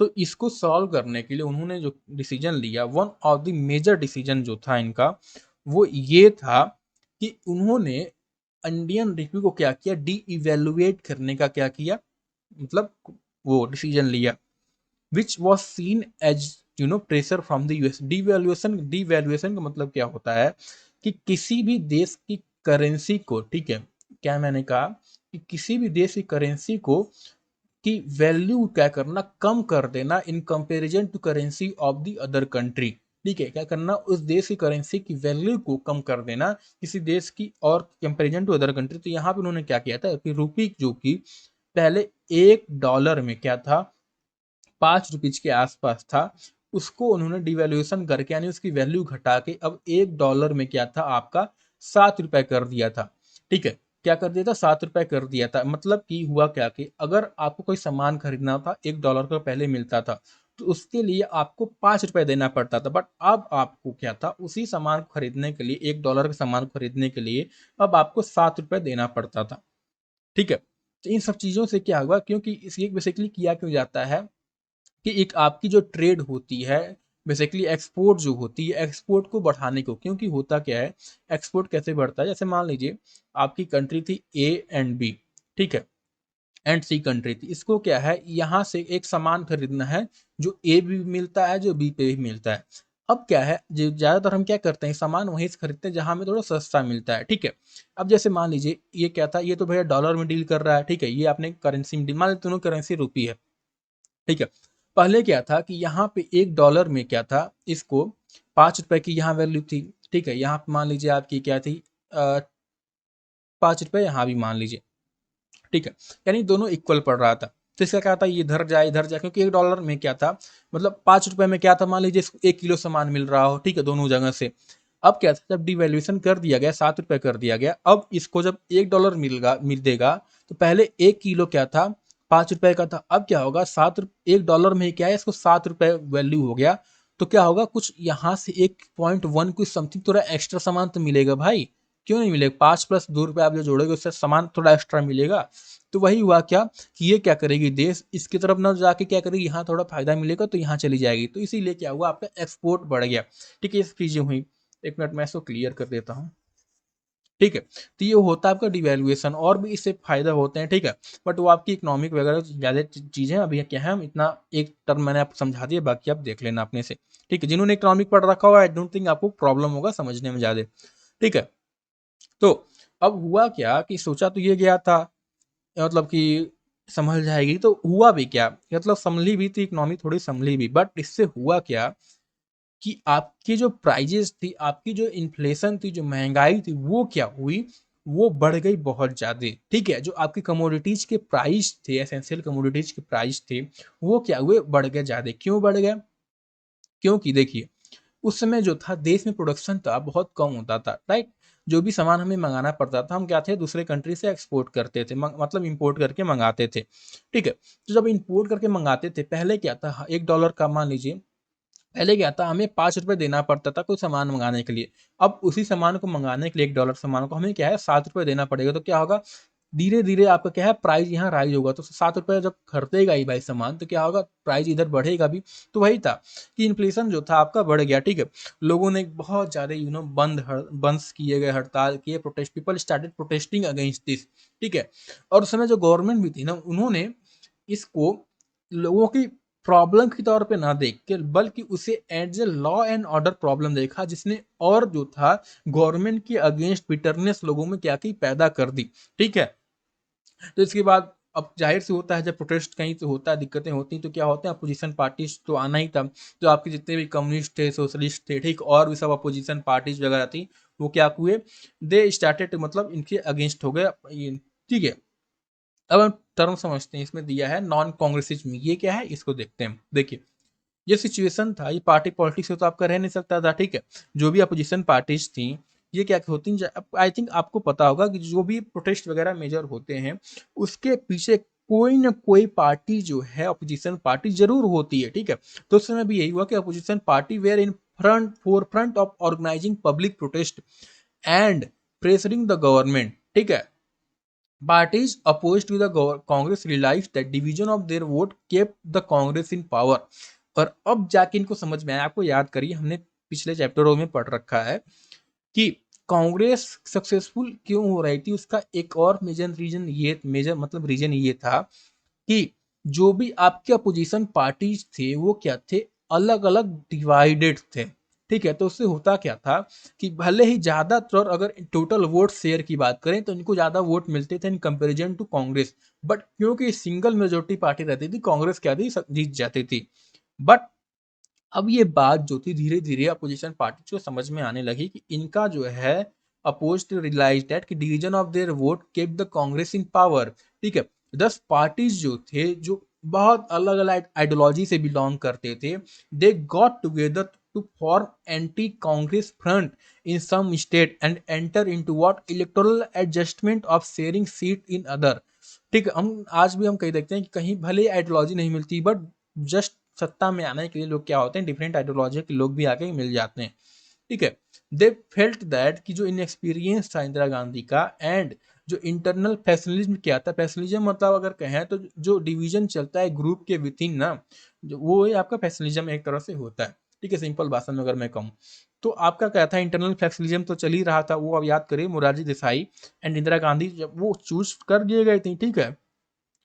तो इसको सॉल्व करने के लिए उन्होंने जो डिसीजन लिया, one of the major decision जो था इनका, वो ये था कि उन्होंने इंडियन रुपये को क्या किया, डी इवेल्युएट करने का क्या किया, मतलब वो डिसीजन लिया, which was seen as pressure from the US. Devaluation का मतलब क्या होता है कि किसी भी देश की करेंसी को, ठीक है, क्या मैंने कहा कि किसी भी देश की करेंसी को की वैल्यू क्या करना, कम कर देना in comparison to currency of the other country, ठीक है, क्या करना, उस देश की करेंसी की वैल्यू को कम कर देना किसी देश की और कंपेरिजन टू अदर कंट्री। तो यहाँ पे उन्होंने क्या किया था कि रुपी जो कि पहले $1 में क्या था, 5 रुपीज के आसपास था, उसको उन्होंने डिवेल्यूएशन करके यानी उसकी वैल्यू घटा के अब $1 में क्या था आपका 7 रुपए कर दिया था। ठीक है, क्या कर दिया था, 7 रुपए कर दिया था। मतलब कि हुआ क्या कि अगर आपको कोई सामान खरीदना था $1 का पहले मिलता था, तो उसके लिए आपको 5 रुपए देना पड़ता था। बट अब आपको क्या था, उसी सामान को खरीदने के लिए, $1 का सामान खरीदने के लिए अब आपको 7 रुपए देना पड़ता था। ठीक है, तो इन सब चीजों से क्या हुआ, क्योंकि इसलिए बेसिकली किया क्यों जाता है कि एक आपकी जो ट्रेड होती है, बेसिकली एक्सपोर्ट जो होती है, एक्सपोर्ट को बढ़ाने को, क्योंकि होता क्या है, एक्सपोर्ट कैसे बढ़ता है, जैसे मान लीजिए आपकी कंट्री थी ए एंड बी, ठीक है, एंड सी कंट्री थी, इसको क्या है, यहाँ से एक सामान खरीदना है जो ए भी मिलता है, जो बी पे भी मिलता है। अब क्या है, जो ज्यादातर हम क्या करते हैं, सामान वहीं से खरीदते हैं जहां हमें थोड़ा सस्ता मिलता है। ठीक है, अब जैसे मान लीजिए ये क्या था, ये तो भैया डॉलर में डील कर रहा है, ठीक है, ये आपने करेंसी में डील, मान लीजिए दोनों करेंसी रुपी है। ठीक है, पहले क्या था कि यहाँ पे $1 में क्या था, इसको 5 रुपए की यहाँ वैल्यू थी। ठीक है, यहाँ पे मान लीजिए आपकी क्या थी, 5 रुपए, यहाँ भी मान लीजिए। ठीक है, यानी दोनों इक्वल पड़ रहा था। तो इसका क्या था, ये इधर जाए, क्योंकि $1 में क्या था, मतलब 5 रुपए में क्या था, मान लीजिए इसको 1 किलो सामान मिल रहा हो, ठीक है, दोनों जगह से। अब क्या था, जब डिवेल्यूएशन कर दिया गया, 7 रुपए कर दिया गया, अब इसको जब $1 मिल देगा, तो पहले 1 किलो क्या था, 5 रुपए का था। अब क्या होगा, $1 में ही क्या है, इसको 7 रुपए वैल्यू हो गया। तो क्या होगा, कुछ यहाँ से 1.1 कुछ समथिंग थोड़ा एक्स्ट्रा सामान तो मिलेगा भाई, क्यों नहीं मिलेगा, 5 + 2 रुपए आप जो जोड़ोगे उससे सामान थोड़ा एक्स्ट्रा मिलेगा। तो वही हुआ क्या कि ये क्या करेगी, देश इसकी तरफ ना जाके क्या करेगी, यहाँ थोड़ा फायदा मिलेगा तो यहाँ चली जाएगी, तो इसीलिए क्या हुआ, आपका एक्सपोर्ट बढ़ गया। ठीक है, ये चीजें हुई। एक मिनट मैं इसको क्लियर कर देता हूँ। ठीक है, तो ये होता है आपका डिवेल्युएशन, और भी इससे फायदा होते हैं। ठीक है, बट वो आपकी इकोनॉमिक वगैरह ज्यादा चीजें अभी क्या है, हम इतना एक टर्म मैंने आपको समझा दिया, बाकी आप देख लेना अपने से। ठीक है, जिन्होंने इकोनॉमिक पढ़ रखा हुआ, आई डोंट थिंक आपको प्रॉब्लम होगा समझने में ज्यादा। ठीक है, तो अब हुआ क्या कि सोचा तो ये गया था, मतलब कि संभल जाएगी, तो हुआ भी क्या, मतलब संभली भी थी इकोनॉमी, थोड़ी संभली भी, बट इससे हुआ क्या कि आपकी जो प्राइजेस थी, आपकी जो इन्फ्लेशन थी, जो महंगाई थी, वो क्या हुई, वो बढ़ गई बहुत ज्यादा। ठीक है, जो आपकी कमोडिटीज के प्राइस थे, एसेंशियल कमोडिटीज के प्राइस थे, वो क्या हुए, बढ़ गए ज्यादा। क्यों बढ़ गए, क्योंकि देखिए उस समय जो था देश में प्रोडक्शन था बहुत कम होता था, राइट। जो भी सामान हमें मंगाना पड़ता था, हम क्या थे, दूसरे कंट्री से एक्सपोर्ट करते थे, मतलब इंपोर्ट करके मंगाते थे। ठीक है, तो जब इंपोर्ट करके मंगाते थे, पहले क्या था, $1 का मान लीजिए, पहले क्या था, हमें 5 रुपए देना पड़ता था कोई सामान मंगाने के लिए। अब उसी सामान को मंगाने के लिए, $1 सामान को हमें क्या है, 7 रुपए देना पड़ेगा। तो क्या होगा, धीरे धीरे आपका क्या है, प्राइस यहाँ राइज होगा। तो 7 रुपए जब खरीदेगा ही भाई सामान, तो क्या होगा, प्राइस इधर बढ़ेगा भी। तो वही था कि इन्फ्लेशन जो था आपका बढ़ गया। ठीक है, लोगों ने बहुत ज्यादा बंद किए गए, हड़ताल किए, protest, people started protesting against this. ठीक है, और उस समय जो गवर्नमेंट भी थी ना, उन्होंने इसको लोगों की प्रॉब्लम के तौर पे ना देख के, बल्कि उसे as a law and order problem देखा, जिसने और जो था गवर्नमेंट के अगेंस्ट बिटरनेस लोगों में क्या की, पैदा कर दी। ठीक है, तो इसके बाद अब जाहिर से होता है, जब प्रोटेस्ट कहीं से होता है, दिक्कतें होती हैं, तो क्या होते हैं, अपोजिशन पार्टीज तो आना ही था। जो आपके जितने भी कम्युनिस्ट थे, सोशलिस्ट थे, ठीक, और भी सब अपोजिशन पार्टीज वगैरह थी, वो क्या हुए, दे स्टार्टेड, मतलब इनके अगेंस्ट हो गए ठीक है, अब हम टर्म समझते हैं, इसमें दिया है नॉन कांग्रेसिज्म, ये क्या है, इसको देखते हैं। देखिए, ये सिचुएशन था, ये पार्टी पॉलिटिक्स से तो आपका रह नहीं सकता था। ठीक है, जो भी अपोजिशन पार्टीज थी, ये क्या होती हैं, आई थिंक आपको पता होगा कि जो भी प्रोटेस्ट वगैरह मेजर होते हैं, उसके पीछे कोई ना कोई पार्टी जो है, अपोजिशन पार्टी जरूर होती है। ठीक है, तो उस समय भी यही हुआ कि opposition party were in forefront of organising public protest and pressuring the government. ठीक है, parties opposed to the Congress realized that division of their vote kept the Congress in power। और अब जाके इनको समझ में आया, आपको याद करिए, हमने पिछले चैप्टरों में पढ़ रखा है कि कांग्रेस सक्सेसफुल क्यों हो रही थी। उसका एक और मेजर रीजन ये था कि जो भी आपके अपोजिशन पार्टीज थे, वो क्या थे, अलग अलग डिवाइडेड थे। ठीक है, तो उससे होता क्या था कि भले ही ज्यादातर, अगर टोटल वोट शेयर की बात करें, तो इनको ज्यादा वोट मिलते थे in comparison to Congress, but क्योंकि सिंगल मेजोरिटी पार्टी रहती थी, कांग्रेस क्या थी, जीत जाती थी। बट अब ये बात जो थी धीरे धीरे अपोजिशन पार्टी को समझ में आने लगी कि इनका जो है अपोज टू रियलाइज दैट कि division of their vote kept the Congress in power. ठीक है, 10 पार्टीज जो थे जो बहुत अलग अलग आइडियोलॉजी से बिलोंग करते थे, they got together to form anti Congress front in some state and enter into what electoral adjustment of sharing seat in other. ठीक है, हम आज भी हम कहीं देखते हैं कि कहीं भले आइडियोलॉजी नहीं मिलती, बट जस्ट सत्ता में आने के लिए लोग क्या होते हैं, डिफरेंट आइडियोलॉजी के लोग भी आके मिल जाते हैं। ठीक है, दे फेल्ट दैट कि जो इनएक्सपीरियंस था इंदिरा गांधी का एंड जो इंटरनल फैशनलिज्म क्या था, फैशनलिज्म मतलब अगर कहें तो जो डिवीजन चलता है ग्रुप के विद इन ना, जो वो ही आपका फैशनलिज्म एक तरह से होता है। ठीक है, सिंपल भाषा में अगर मैं कहूँ तो आपका क्या था, इंटरनल फैशनलिज्म तो चल ही रहा था। वो अब याद करिए मोरारजी देसाई एंड इंदिरा गांधी जब वो चूज कर दिए गए थे, ठीक है,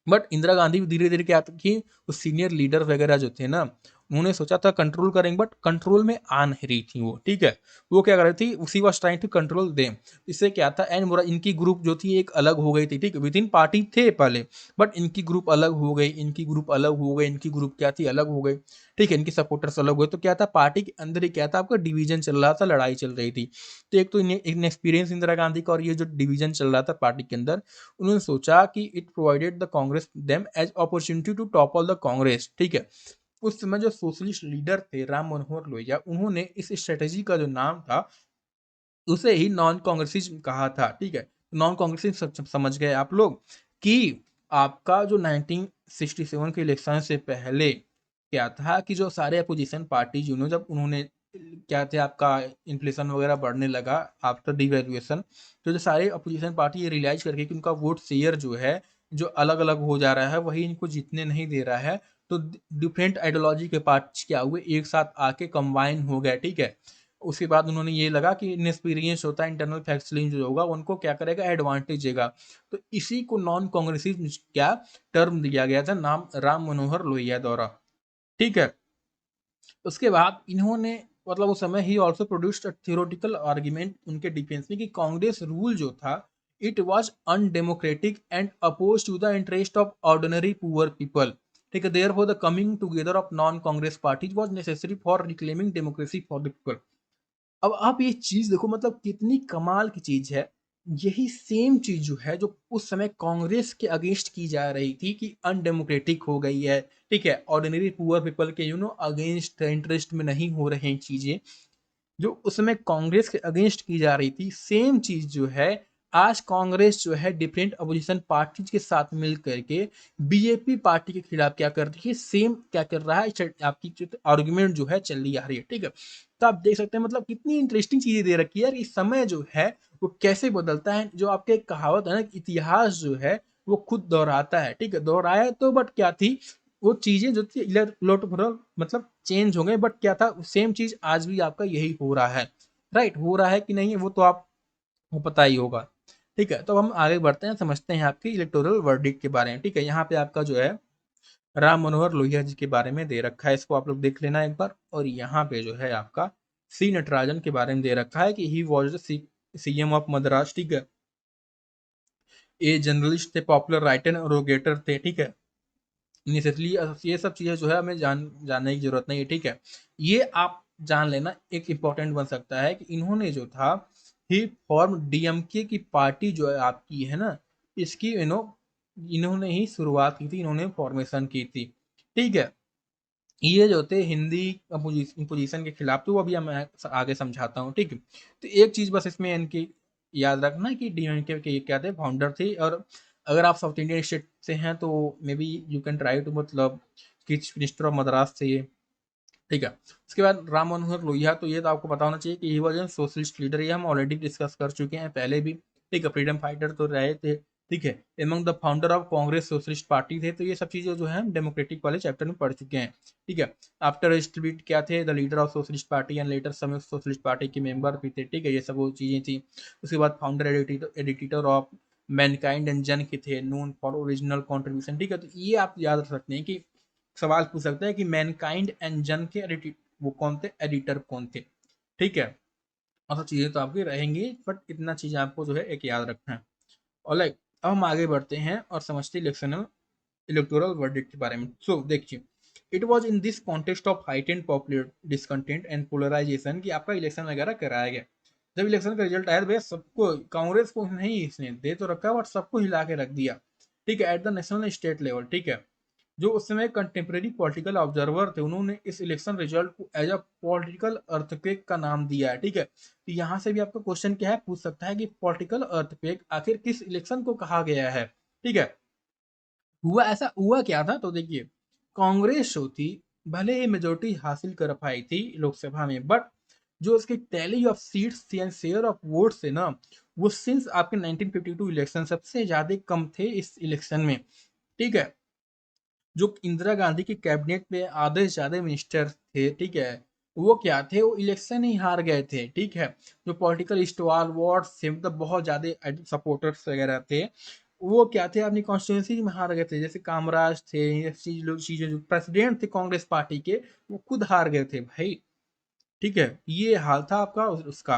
बट इंदिरा गांधी भी धीरे धीरे क्या कि वो सीनियर लीडर वगैरह जो थे ना, उन्होंने सोचा था कंट्रोल करेंगे, बट कंट्रोल में आ नहीं रही थी वो। ठीक है, वो क्या कर रही थी, उसी was trying to control them. इससे क्या था, एंड मोरा इनकी ग्रुप जो थी एक अलग हो गई थी। ठीक है, विद इन पार्टी थे पहले, बट इनकी ग्रुप अलग हो गई, इनकी ग्रुप अलग हो गई, इनकी ग्रुप क्या थी, अलग हो गई। ठीक है, इनकी सपोर्टर्स अलग हुए, तो क्या था, पार्टी के अंदर ही क्या था, आपका डिवीजन चल रहा था, लड़ाई चल रही थी। तो एक तो इनएक्सपीरियंस इंदिरा गांधी का, और ये जो डिवीजन चल रहा था पार्टी के अंदर, उन्होंने सोचा कि it provided the Congress them as opportunity to topple the Congress. ठीक है, उस समय जो सोशलिस्ट लीडर थे राम मनोहर लोहिया, उन्होंने इस स्ट्रेटेजी का जो नाम था उसे ही नॉन कांग्रेसिज्म कहा था। ठीक है, नॉन कांग्रेसिज्म समझ गए आप लोग कि आपका जो 1967 के इलेक्शन से पहले क्या था कि जो सारे अपोजिशन पार्टी जब उन्होंने क्या थे, आपका इन्फ्लेशन वगैरह बढ़ने लगा आफ्टर डिवैल्यूएशन, तो जो सारे अपोजिशन पार्टी ये रियलाइज करके कि उनका वोट शेयर जो है जो अलग अलग हो जा रहा है, वही इनको जीतने नहीं दे रहा है, तो डिफरेंट आइडियोलॉजी के पार्टी क्या हुए, एक साथ आके कंबाइन हो गए। ठीक है, उसके बाद उन्होंने ये लगा कि इनएक्सपीरियंस होता है, इंटरनल फैक्सलिंग जो होगा उनको क्या करेगा, एडवांटेज देगा। तो इसी को नॉन कांग्रेसिज्म क्या टर्म दिया गया था, नाम राम मनोहर लोहिया द्वारा। ठीक है, उसके बाद इन्होंने मतलब उस समय ही ऑल्सो प्रोड्यूस्ड थियोरेटिकल आर्ग्यूमेंट उनके डिफेंस में कि कांग्रेस रूल जो था it was undemocratic and oppose to the interest of ordinary poor people. ठीक है, therefore the coming together of non Congress parties was necessary for reclaiming democracy for the people. अब आप ये चीज देखो, मतलब कितनी कमाल की चीज है। यही सेम चीज जो है जो उस समय कांग्रेस के अगेंस्ट की जा रही थी कि अनडेमोक्रेटिक हो गई है। ठीक है, ऑर्डिनरी पुअर पीपल के अगेंस्ट इंटरेस्ट में नहीं हो रहे हैं चीजें, जो उस समय कांग्रेस के अगेंस्ट की जा रही थी, सेम चीज जो है आज कांग्रेस जो है डिफरेंट अपोजिशन पार्टीज के साथ मिल करके बीजेपी पार्टी के खिलाफ क्या कर रही है, सेम क्या कर रहा है, आपकी आर्गुमेंट जो है चली आ रही है। ठीक है, तो आप देख सकते हैं मतलब कितनी इंटरेस्टिंग चीजें दे रखी है यार, इस समय जो है वो कैसे बदलता है। जो आपके एक कहावत है ना, इतिहास जो है वो खुद दोहराता है। ठीक है, दोहराया तो बट क्या थी, वो चीजें जो थी लोट मतलब चेंज हो गए, बट क्या था, सेम चीज आज भी आपका यही हो रहा है। राइट, हो रहा है कि नहीं वो तो आपको पता ही होगा। ठीक है, तो हम आगे बढ़ते हैं, समझते हैं आपकी इलेक्टोरल वर्डिक्ट के बारे में। ठीक है, यहाँ पे आपका जो है राम मनोहर लोहिया जी के बारे में दे रखा है, इसको आप लोग देख लेना एक बार। और यहाँ पे जो है आपका सी नटराजन के बारे में दे रखा है कि he was the CM of Madras. ठीक है, ये जर्नलिस्ट थे, पॉपुलर राइटर और रोगेटर थे। ठीक है, इसलिए ये सब चीज़ें जो है हमें जानने की जरूरत नहीं है। ठीक है, ये आप जान लेना एक इम्पोर्टेंट बन सकता है कि इन्होंने जो था ही फॉर्म डीएमके की पार्टी जो है आपकी है ना, इसकी इन्होंने ही शुरुआत की थी, इन्होंने फॉर्मेशन की थी। ठीक है, ये जो थे हिंदी पोजीशन के खिलाफ, तो वो अभी मैं आगे समझाता हूँ। ठीक है, तो एक चीज बस इसमें इनकी याद रखना कि डीएमके के क्या थे, फाउंडर थे। और अगर आप साउथ इंडियन स्टेट से हैं तो maybe you can try to मतलब चीफ मिनिस्टर ऑफ मद्रास से ये। ठीक है, उसके बाद राम मनोहर लोहिया, तो ये तो आपको पता होना चाहिए कि he was an socialist leader, ये हम ऑलरेडी डिस्कस कर चुके हैं पहले भी। ठीक है, फ्रीडम फाइटर तो रहे थे। ठीक है, among the founder of Congress socialist party थे, तो ये सब चीजें जो है हम डेमोक्रेटिक वाले चैप्टर में पढ़ चुके हैं। ठीक है, आफ्टर स्ट्रीट क्या थे, the leader of socialist party and later some socialist party के मेंबर भी थे। ठीक है, ये सब वो चीजें थी। उसके बाद founder editor of Mankind and जन के थे, नोन फॉर ओरिजिनल कॉन्ट्रीब्यूशन। ठीक है, तो ये आप याद रख सकते हैं कि सवाल पूछ सकते हैं कि मैनकाइंड एंड जन के वो कौन थे, एडिटर कौन थे। ठीक है, और सब चीजें तो आपकी रहेंगी, बट इतना चीज आपको जो है एक याद रखना है। और लाइक अब हम आगे बढ़ते हैं और समझते हैं इलेक्शनल इलेक्टोरल वर्डिक्ट के बारे में। सो देखिए, it was in this context of heightened popular discontent and polarisation कि आपका इलेक्शन वगैरह कराया गया। जब इलेक्शन का रिजल्ट आया तो भैया सबको, कांग्रेस को नहीं इसने दे तो रखा बट सबको हिला के रख दिया, ठीक है, at the national state level, ठीक है। जो उस समय कंटेम्प्रेरी पॉलिटिकल ऑब्जर्वर थे उन्होंने इस इलेक्शन रिजल्ट को एज अ पॉलिटिकल अर्थक्वेक का नाम दिया है, ठीक है। तो यहाँ से भी आपका क्वेश्चन क्या है, पूछ सकता है कि पॉलिटिकल अर्थक्वेक आखिर किस इलेक्शन को कहा गया है, ठीक है। हुआ ऐसा हुआ क्या था, तो देखिए, कांग्रेस जो थी भले ही मेजोरिटी हासिल कर पाई थी लोकसभा में, बट जो उसकी टैली ऑफ सीट्स थी एंड शेयर ऑफ वोट्स थे ना, वो सिंस आपके 1952 इलेक्शन सबसे ज्यादा कम थे इस इलेक्शन में, ठीक है। जो इंदिरा गांधी की कैबिनेट में आधे से ज्यादा मिनिस्टर थे, ठीक है, वो क्या थे, वो इलेक्शन ही हार गए थे, ठीक है। जो पॉलिटिकल स्टॉलवर्ड थे, मतलब बहुत ज्यादा सपोर्टर्स वगैरह थे, वो क्या थे, अपनी कॉन्स्टिट्यूंसी में हार गए थे। जैसे कामराज थे, ये चीजें जो प्रेसिडेंट थे कांग्रेस पार्टी के, वो खुद हार गए थे भाई, ठीक है। ये हाल था आपका उसका,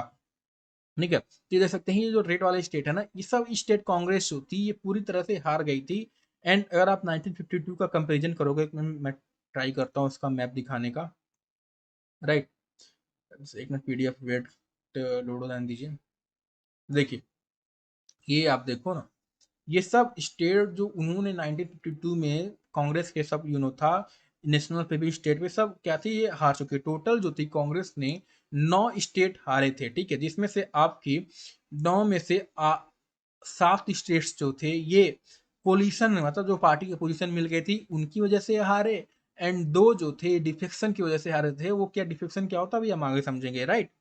ठीक है। तो ये देख सकते हैं, ये जो रेड वाले स्टेट है ना, ये सब स्टेट कांग्रेस जो थी ये पूरी तरह से हार गई थी। एंड अगर आप 1952 का कंपैरिजन करोगे, मैं ट्राई करता हूँ उसका मैप दिखाने का, राइट। एक मिनट, पीडीएफ वेट लोड होने दीजिए। देखिए, ये आप देखो ना, ये सब स्टेट जो उन्होंने 1952 में कांग्रेस के सब था, नेशनल पे भी स्टेट पे सब क्या थी, ये हार चुके। टोटल जो थी कांग्रेस ने 9 स्टेट हारे थे, ठीक है, जिसमें से आपकी 9 में से 7 स्टेट्स जो थे ये पोजीशन, मतलब जो पार्टी की पोजीशन मिल गई थी उनकी वजह से हारे। एंड 2 जो थे डिफेक्शन की वजह से हारे थे। वो क्या डिफेक्शन क्या होता है, अभी हम आगे समझेंगे, राइट।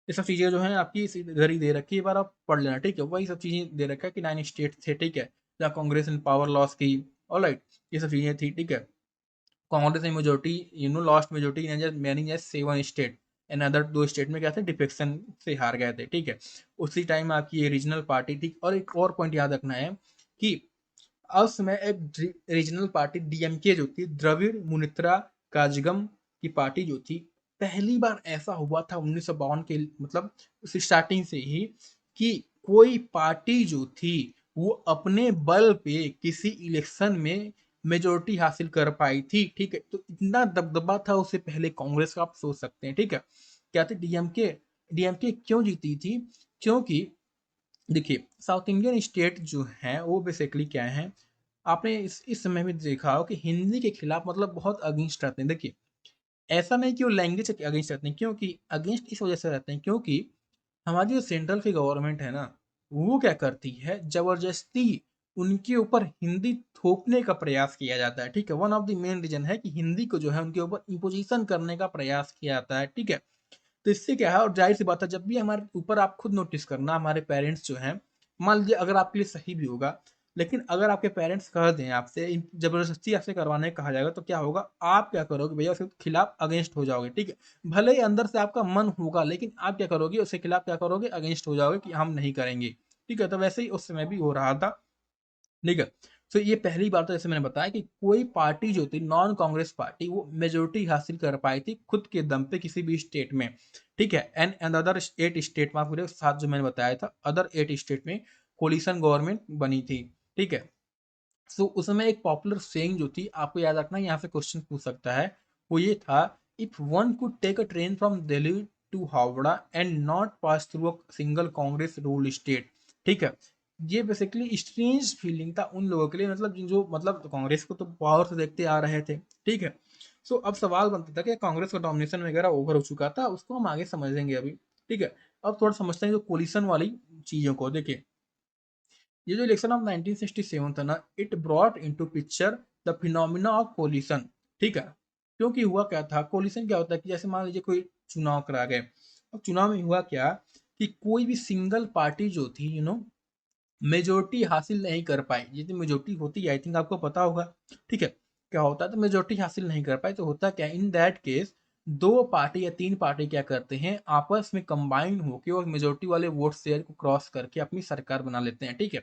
ये सब चीजें जो है आपकी इधर ही दे रखी है, एक बार आप पढ़ लेना, ठीक है। वही सब चीजें दे रखा है कि 9 स्टेट थे, ठीक है, जहाँ कांग्रेस ने पावर लॉस की, ऑलराइट, ये सब चीजें थी, ठीक है। कांग्रेस ने majority, lost majority in many as 7 state, and other 2 state में क्या थे, डिफेक्शन से हार गए थे, ठीक है। उसी टाइम आपकी ये रीजनल पार्टी थी। और एक और पॉइंट याद रखना है कि उस समय एक रीजनल पार्टी डीएमके जो थी, द्रविड़ मुनेत्रा काजगम की पार्टी जो थी, पहली बार ऐसा हुआ था 1952 के, मतलब उस स्टार्टिंग से ही, कि कोई पार्टी जो थी वो अपने बल पे किसी इलेक्शन में मेजोरिटी हासिल कर पाई थी, ठीक है। तो इतना दबदबा था उससे पहले कांग्रेस का, आप सोच सकते हैं, ठीक है। क्या थे डीएमके, डीएमके क्यों जीती थी, क्योंकि देखिए, साउथ इंडियन स्टेट जो है वो बेसिकली क्या है, आपने इस समय में देखा हो कि हिंदी के खिलाफ मतलब बहुत अगेंस्ट रहते हैं। देखिए, ऐसा नहीं कि वो लैंग्वेज के अगेंस्ट रहते हैं, क्योंकि अगेंस्ट इस वजह से रहते हैं क्योंकि हमारी जो सेंट्रल की गवर्नमेंट है ना, वो क्या करती है, जबरदस्ती उनके ऊपर हिंदी थोपने का प्रयास किया जाता है, ठीक है। One of the main reason है कि हिंदी को जो है उनके ऊपर इम्पोजिशन करने का प्रयास किया जाता है, ठीक है। तो इससे क्या है, और जाहिर सी बात है, जब भी हमारे ऊपर, आप खुद नोटिस करना, हमारे पेरेंट्स जो हैं, मान लीजिए अगर आपके लिए सही भी होगा, लेकिन अगर आपके पेरेंट्स कह दें आपसे, जबरदस्ती आपसे करवाने कहा जाएगा, तो क्या होगा, आप क्या करोगे भैया, उसके खिलाफ अगेंस्ट हो जाओगे, ठीक है। भले ही अंदर से आपका मन होगा, लेकिन आप क्या करोगे, उसके खिलाफ क्या करोगे, अगेंस्ट हो जाओगे कि हम नहीं करेंगे, ठीक है। तो वैसे ही उस समय भी हो रहा था, ठीक है। तो ये पहली बात तो जैसे मैंने बताया कि कोई पार्टी जो थी, नॉन कांग्रेस पार्टी, वो मेजोरिटी हासिल कर पाई थी खुद के दम पे किसी भी स्टेट में, ठीक है। एंड अदर 8 स्टेट, माफ करिए, 7 जो मैंने बताया था, अदर 8 स्टेट में कोलिशन गवर्नमेंट बनी थी, ठीक है। सो उसमें एक पॉपुलर सेइंग जो थी, आपको याद रखना, यहाँ से क्वेश्चन पूछ सकता है, वो ये था, if one could take a train from Delhi to Howrah and not pass through a single Congress rule state, ठीक है। ये बेसिकली स्ट्रेंज फीलिंग था उन लोगों के लिए, मतलब जो मतलब कांग्रेस को तो पावर से देखते आ रहे थे, ठीक है। सो अब सवाल बनता था कि कांग्रेस का डोमिनेशन वगैरह ओवर हो चुका था, उसको हम आगे समझेंगे अभी, ठीक है। अब थोड़ा समझते हैं जो कोलिशन वाली चीजों को। देखिए, ये जो इलेक्शन ऑफ 1967 था ना, it brought into picture the phenomena of coalition, ठीक है। क्योंकि हुआ क्या था, कोलिशन क्या होता है कि जैसे मान लीजिए कोई चुनाव करा गए, अब चुनाव में हुआ क्या कि कोई भी सिंगल पार्टी जो थी, मेजोरिटी हासिल नहीं कर पाई। जितनी मेजोरिटी होती है, आई थिंक आपको पता होगा, ठीक है, क्या होता है, तो मेजोरिटी हासिल नहीं कर पाए तो होता क्या, इन दैट केस 2 पार्टी या 3 पार्टी क्या करते हैं, आपस में कंबाइन होकर और मेजोरिटी वाले वोट शेयर को क्रॉस करके अपनी सरकार बना लेते हैं, ठीक है।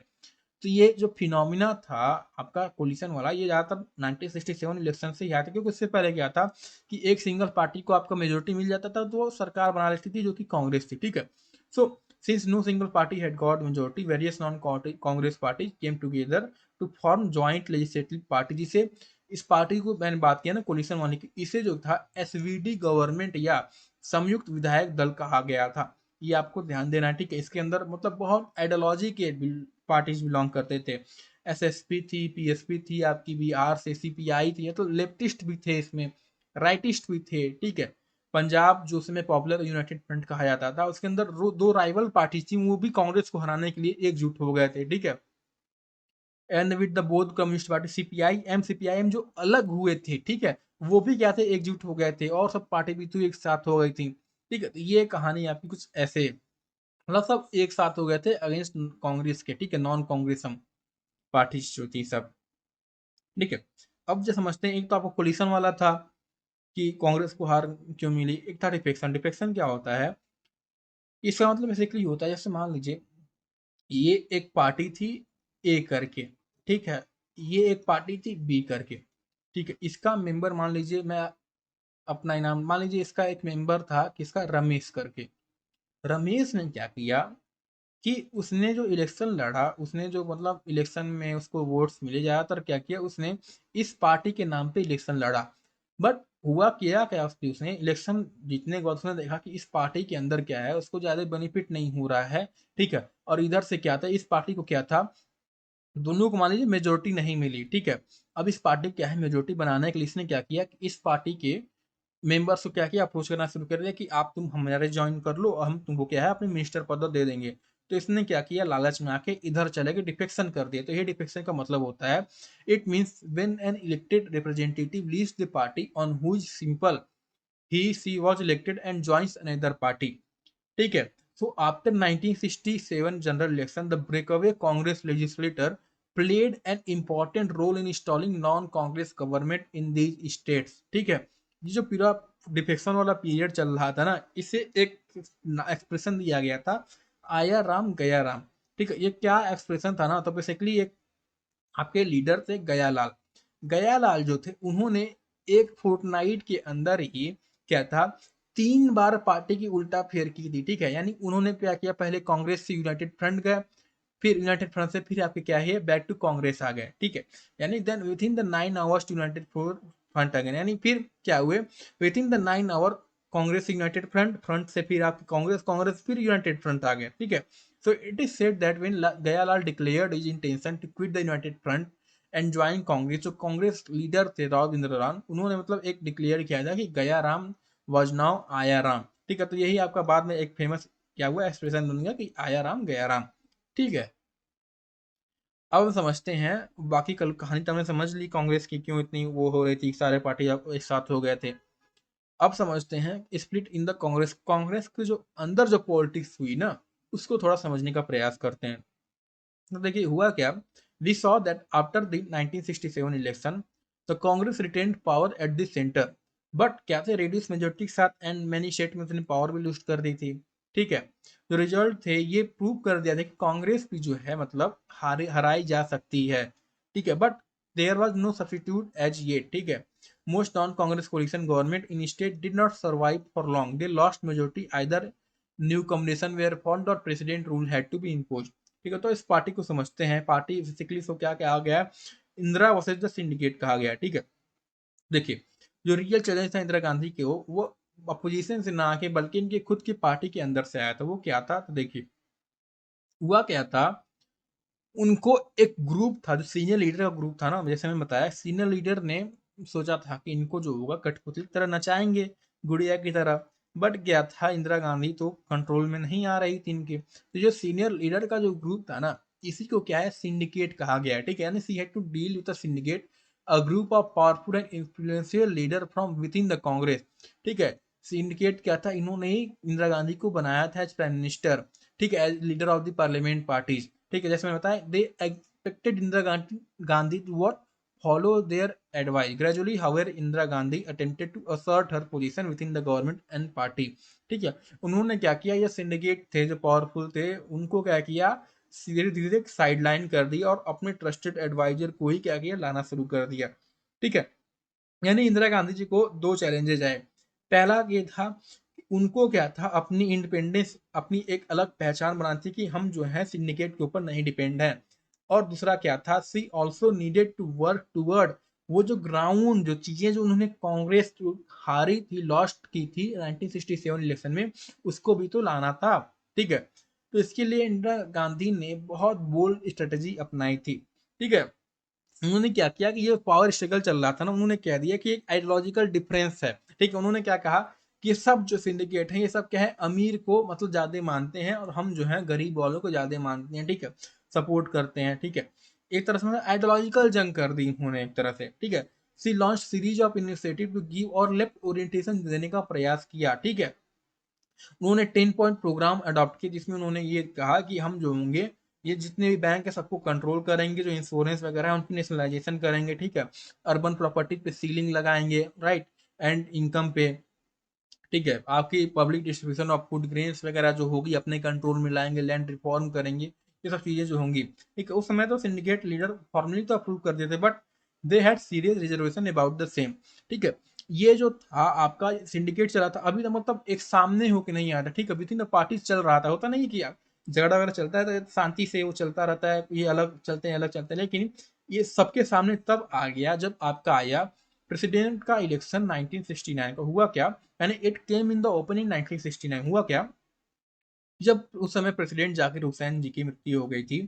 तो ये जो फिनोमिना था आपका कोलिशन वाला, ये ज़्यादातर 1967 इलेक्शन से ही आया था, क्योंकि उससे पहले क्या था कि एक सिंगल पार्टी को आपका मेजोरिटी मिल जाता था तो वो सरकार बना लेती थी, जो कि कांग्रेस थी, ठीक है। So since no single party had got majority, various non Congress party came together to form joint legislative party, जिसे इस पार्टी को मैंने बात किया ना कोलिशन वाली की, इसे जो था एसवीडी गवर्नमेंट या संयुक्त विधायक दल कहा गया था। ये आपको ध्यान देना है, ठीक है। इसके अंदर मतलब बहुत आइडियोलॉजी के पार्टीज बिलोंग करते थे। एसएसपी थी, पीएसपी थी, आपकी बीआर से सीपीआई थी, तो लेफ्टिस्ट भी थे इसमें, राइटिस्ट भी थे, ठीक है। पंजाब जो उसमें पॉपुलर यूनाइटेड फ्रंट कहा जाता था, उसके अंदर दो राइवल पार्टी थी, वो भी कांग्रेस को हराने के लिए एकजुट हो गए थे, ठीक है। And with the both communist party CPIM जो अलग हुए थे, ठीक है, वो भी क्या थे, एकजुट हो गए थे, और सब पार्टी भी तो एक साथ हो गई थी, ठीक है। तो ये कहानी आपकी कुछ ऐसे, मतलब सब एक साथ हो गए थे अगेंस्ट कांग्रेस के, ठीक है, नॉन कांग्रेसम पार्टी जो थी सब, ठीक है। अब जो समझते हैं, एक तो आपको कोलिशन वाला था कि कांग्रेस को हार क्यों मिली, एक था डिफेक्शन। डिफेक्शन क्या होता है, इसका मतलब बेसिकली होता है, जैसे मान लीजिए ये एक पार्टी थी ए करके, ठीक है, ये एक पार्टी थी बी करके, ठीक है। इसका मेंबर मान लीजिए, मैं अपना इनाम मान लीजिए, इसका एक मेंबर था किसका, रमेश करके। रमेश ने क्या किया कि उसने जो इलेक्शन लड़ा, उसने जो मतलब इलेक्शन में उसको वोट्स मिले, ज्यादातर क्या किया उसने, इस पार्टी के नाम पे इलेक्शन लड़ा। बट हुआ क्या क्या उसने इलेक्शन जीतने के बाद उसने देखा कि इस पार्टी के अंदर क्या है, उसको ज्यादा बेनिफिट नहीं हो रहा है, ठीक है। और इधर से क्या था, इस पार्टी को क्या था, दोनों को मान लीजिए मेजोरिटी नहीं मिली, ठीक है। अब इस पार्टी क्या है, मेजोरिटी बनाने के लिए इसने क्या किया कि इस पार्टी के मेंबर्स को क्या किया, अप्रोच करना शुरू कर दिया कि आप तुम हमारे ज्वाइन कर लो और हम तुमको क्या है अपने मिनिस्टर पद दे देंगे। तो इसने क्या किया, लालच में आके इधर चले गए, डिफेक्शन कर दिया। तो ये डिफेक्शन का मतलब होता है, it means when an elected representative leaves the party on whose simple he she was elected and joins another party, ठीक है। So after 1967 general election, the breakaway Congress legislator played an important role in installing non-Congress government in these states, ठीक है। ये जो पूरा defection वाला period चल रहा था ना, इसे एक एक्सप्रेशन दिया गया था, आया राम गया राम, ठीक है। ये क्या एक्सप्रेशन था ना, तो बेसिकली एक आपके लीडर थे गयालाल। गयालाल जो थे उन्होंने एक फोर्टनाइट के अंदर ही क्या था, 3 बार पार्टी की उल्टा फेर की थी, ठीक है। यानी उन्होंने क्या किया, पहले कांग्रेस से यूनाइटेड फ्रंट गए, फिर यूनाइटेड फ्रंट से फिर आपके क्या है बैक टू कांग्रेस आ गए, ठीक है। यानी then within the 9 hours united front again, यानी फिर क्या हुए, within the 9 hour Congress united front, front से फिर आपकी कांग्रेस, कांग्रेस फिर यूनाइटेड फ्रंट आ गया, ठीक है। So it is said that when Dayalal declared his intention to quit the United Front and join Congress, जो कांग्रेस लीडर थे राव इंद्रराम, उन्होंने मतलब एक डिक्लेयर किया था कि गया राम वॉज नाउ आया राम, ठीक है। तो यही आपका बाद में एक फेमस क्या हुआ एक्सप्रेशन बन गया कि आया राम गया राम, ठीक है। अब हम समझते हैं बाकी कल कहानी, तो हमने समझ ली कांग्रेस की क्यों इतनी वो हो रही थी, सारे पार्टी एक साथ हो गए थे। अब समझते हैं split in the Congress, Congress के जो अंदर जो पॉलिटिक्स हुई ना, उसको थोड़ा समझने का प्रयास करते हैं। तो देखिए हुआ क्या, we saw that after the 1967 election the Congress retained power at the centre, but क्या थे रेडियस मेजोरिटी के साथ एंड मैनी स्टेट में उसने पावर भी लूज कर दी थी, ठीक है। जो रिजल्ट थे ये प्रूव कर दिया था कि कांग्रेस भी जो है मतलब हराई जा सकती है, ठीक है। But there was no substitute as ये, ठीक है। Most non Congress coalition government in state did not survive for long, they lost majority either new combination were formed और president rule had to be imposed, ठीक है। तो इस party को समझते हैं, पार्टी बेसिकली सो क्या कहा गया है, इंदिरा वर्सेज द सिंडिकेट कहा गया, ठीक है। देखिए जो रियल चैलेंज था इंदिरा गांधी के, वो अपोजिशन से ना आके बल्कि इनके खुद की पार्टी के अंदर से आया था। वो क्या था, तो देखिए हुआ क्या था, उनको एक ग्रुप था जो सीनियर लीडर का ग्रुप था ना, जैसे मैंने बताया, सीनियर लीडर ने सोचा था कि इनको जो होगा कठपुतली की तरह नचाएंगे, गुड़िया की तरह। बट क्या था, इंदिरा गांधी तो कंट्रोल में नहीं आ रही थी इनके, तो जो सीनियर लीडर का जो ग्रुप था ना, इसी को क्या है सिंडिकेट कहा गया है, ठीक है। यानी she had to deal with a syndicate, a group of powerful and influential leader from within the Congress, ठीक है। सिंडिकेट क्या था, इन्होंने ही इंदिरा गांधी को बनाया था एज प्राइम मिनिस्टर, ठीक है, as leader of the parliament parties, ठीक है। जैसे मैंने बताया, they expected Indira Gandhi to what, follow their advice gradually, however Indira Gandhi attempted to assert her position within the government and party, ठीक है। उन्होंने क्या किया, ये सिंडिकेट थे जो पावरफुल थे, उनको क्या किया, धीरे धीरे साइडलाइन कर दिया और अपने ट्रस्टेड एडवाइजर को ही क्या किया, लाना शुरू कर दिया, ठीक है। यानी इंदिरा गांधी जी को दो चैलेंजेज आए। पहला ये था, उनको क्या था, अपनी इंडिपेंडेंस, अपनी एक अलग पहचान बनानी थी कि हम जो है सिंडिकेट के ऊपर नहीं डिपेंड है। और दूसरा क्या था, she also needed to work toward वो जो ग्राउंड जो चीजें जो उन्होंने कांग्रेस जो हारी थी, लॉस्ट की थी 1967 इलेक्शन में, उसको भी तो लाना था। ठीक है, तो इसके लिए इंदिरा गांधी ने बहुत बोल्ड स्ट्रेटेजी अपनाई थी। ठीक है, उन्होंने क्या किया कि ये पावर स्ट्रगल चल रहा था ना, उन्होंने कह दिया कि एक आइडियोलॉजिकल डिफरेंस है। ठीक है, उन्होंने क्या कहा कि सब जो सिंडिकेट है ये सब क्या है, अमीर को मतलब ज्यादा मानते हैं और हम जो है गरीब वालों को ज्यादा मानते हैं। ठीक है, सपोर्ट करते हैं। ठीक है, एक तरह से आइडियोलॉजिकल जंग कर दी उन्होंने एक तरह से। ठीक है, she launch series of initiative to give और लेफ्ट ओरिएंटेशन देने का प्रयास किया। ठीक है, उन्होंने 10 पॉइंट प्रोग्राम अडॉप्ट किया जिसमें उन्होंने ये कहा कि हम जो होंगे, ये जितने भी बैंक है सबको कंट्रोल करेंगे, जो इंश्योरेंस वगैरह है उनकी नेशनलाइजेशन करेंगे। ठीक है, अर्बन प्रॉपर्टी पे सीलिंग लगाएंगे, राइट, एंड इनकम पे। ठीक है, आपकी public distribution of food grains वगैरह जो होगी अपने कंट्रोल में लाएंगे, लैंड रिफॉर्म करेंगे, ये सब चीजें जो होंगी। ठीक है, उस समय तो सिंडिकेट लीडर फॉर्मली तो अप्रूव कर देते, but they had serious reservation about the same. ठीक है, ये जो था आपका सिंडिकेट चला था, अभी तो मतलब एक सामने होके नहीं आता। ठीक है, अभी ना पार्टी चल रहा था, होता नहीं कि झगड़ा वगैरह चलता है तो शांति से वो चलता रहता है, ये अलग चलते हैं अलग चलते हैं, लेकिन ये सबके सामने तब आ गया जब आपका आया प्रेसिडेंट का इलेक्शन 1969 का। हुआ क्या, यानी it came in the open in 1969। हुआ क्या, जब उस समय प्रेसिडेंट जाकिर हुसैन जी की मृत्यु हो गई थी,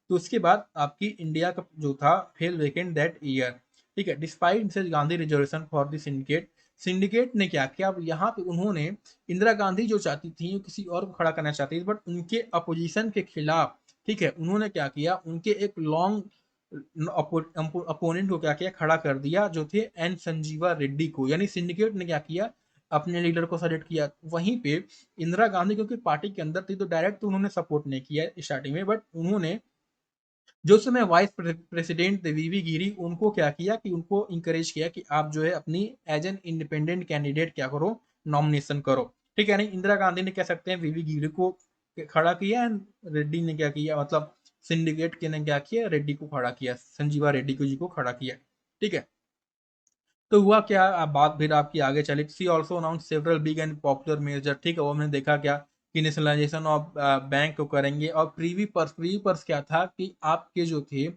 तो उसके बाद आपकी इंडिया का जो था फेल वेकेंट दैट ईयर। ठीक है, despite Mrs Gandhi reservation for the syndicate, syndicate ने क्या किया, अब यहाँ पे उन्होंने इंदिरा गांधी जो चाहती थी वो किसी और को खड़ा करना चाहती थी, बट उनके अपोजिशन के खिलाफ, ठीक है, उन्होंने क्या किया, उनके एक लॉन्ग अपोनेंट को क्या किया, खड़ा कर दिया, जो थे एन संजीवा रेड्डी को। यानी सिंडिकेट ने क्या किया, अपने लीडर को सेलेक्ट किया। वहीं पे इंदिरा गांधी क्योंकि पार्टी के अंदर थी तो डायरेक्ट तो उन्होंने सपोर्ट नहीं किया स्टार्टिंग में, बट उन्होंने जो समय वाइस प्रेसिडेंट थे वीवी गिरी, उनको क्या किया कि उनको इंकरेज किया कि आप जो है अपनी एज एन इंडिपेंडेंट कैंडिडेट क्या करो, नॉमिनेशन करो। ठीक है, नहीं इंदिरा गांधी ने कह सकते हैं वीवी गिरी को खड़ा किया, एंड रेड्डी ने क्या किया, मतलब सिंडिकेट के ने क्या किया, रेड्डी को खड़ा किया, संजीवा रेड्डी को जी को खड़ा किया। ठीक है, तो हुआ क्या, आप बात फिर आपकी आगे चली। She also announce several big and popular measure. ठीक है, वो हमने देखा क्या कि नेशनलाइजेशन ऑफ बैंक को करेंगे, और प्रीवी पर्स क्या था कि आपके जो थे,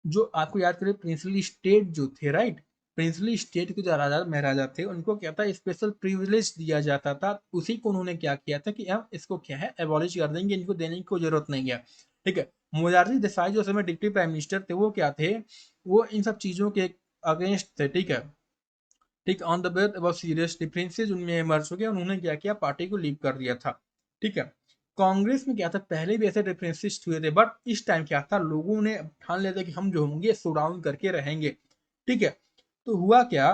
जो आपको याद करें प्रिंसली स्टेट जो थे, राइट, प्रिंसली स्टेट के जो राजा महाराजा थे उनको क्या था, स्पेशल प्रिविलेज दिया जाता था। उसी को उन्होंने क्या किया था कि हम इसको क्या है एबॉलिश कर देंगे, इनको देने की कोई जरूरत नहीं है। ठीक है, मोरारजी देसाई जो समय डिप्टी प्राइम मिनिस्टर थे वो क्या थे, वो इन सब चीजों के अगेंस्ट थे। ठीक है, ठीक, on the Beth about serious differences उनमें इमर्ज हो गया, उन्होंने क्या किया, पार्टी को लीव कर दिया था। ठीक है, कांग्रेस में क्या था, पहले भी ऐसे डिफरेंसेस हुए थे, बट इस टाइम क्या था, लोगों ने ठान लिया था कि हम जो होंगे शो डाउन करके रहेंगे। ठीक है, तो हुआ क्या,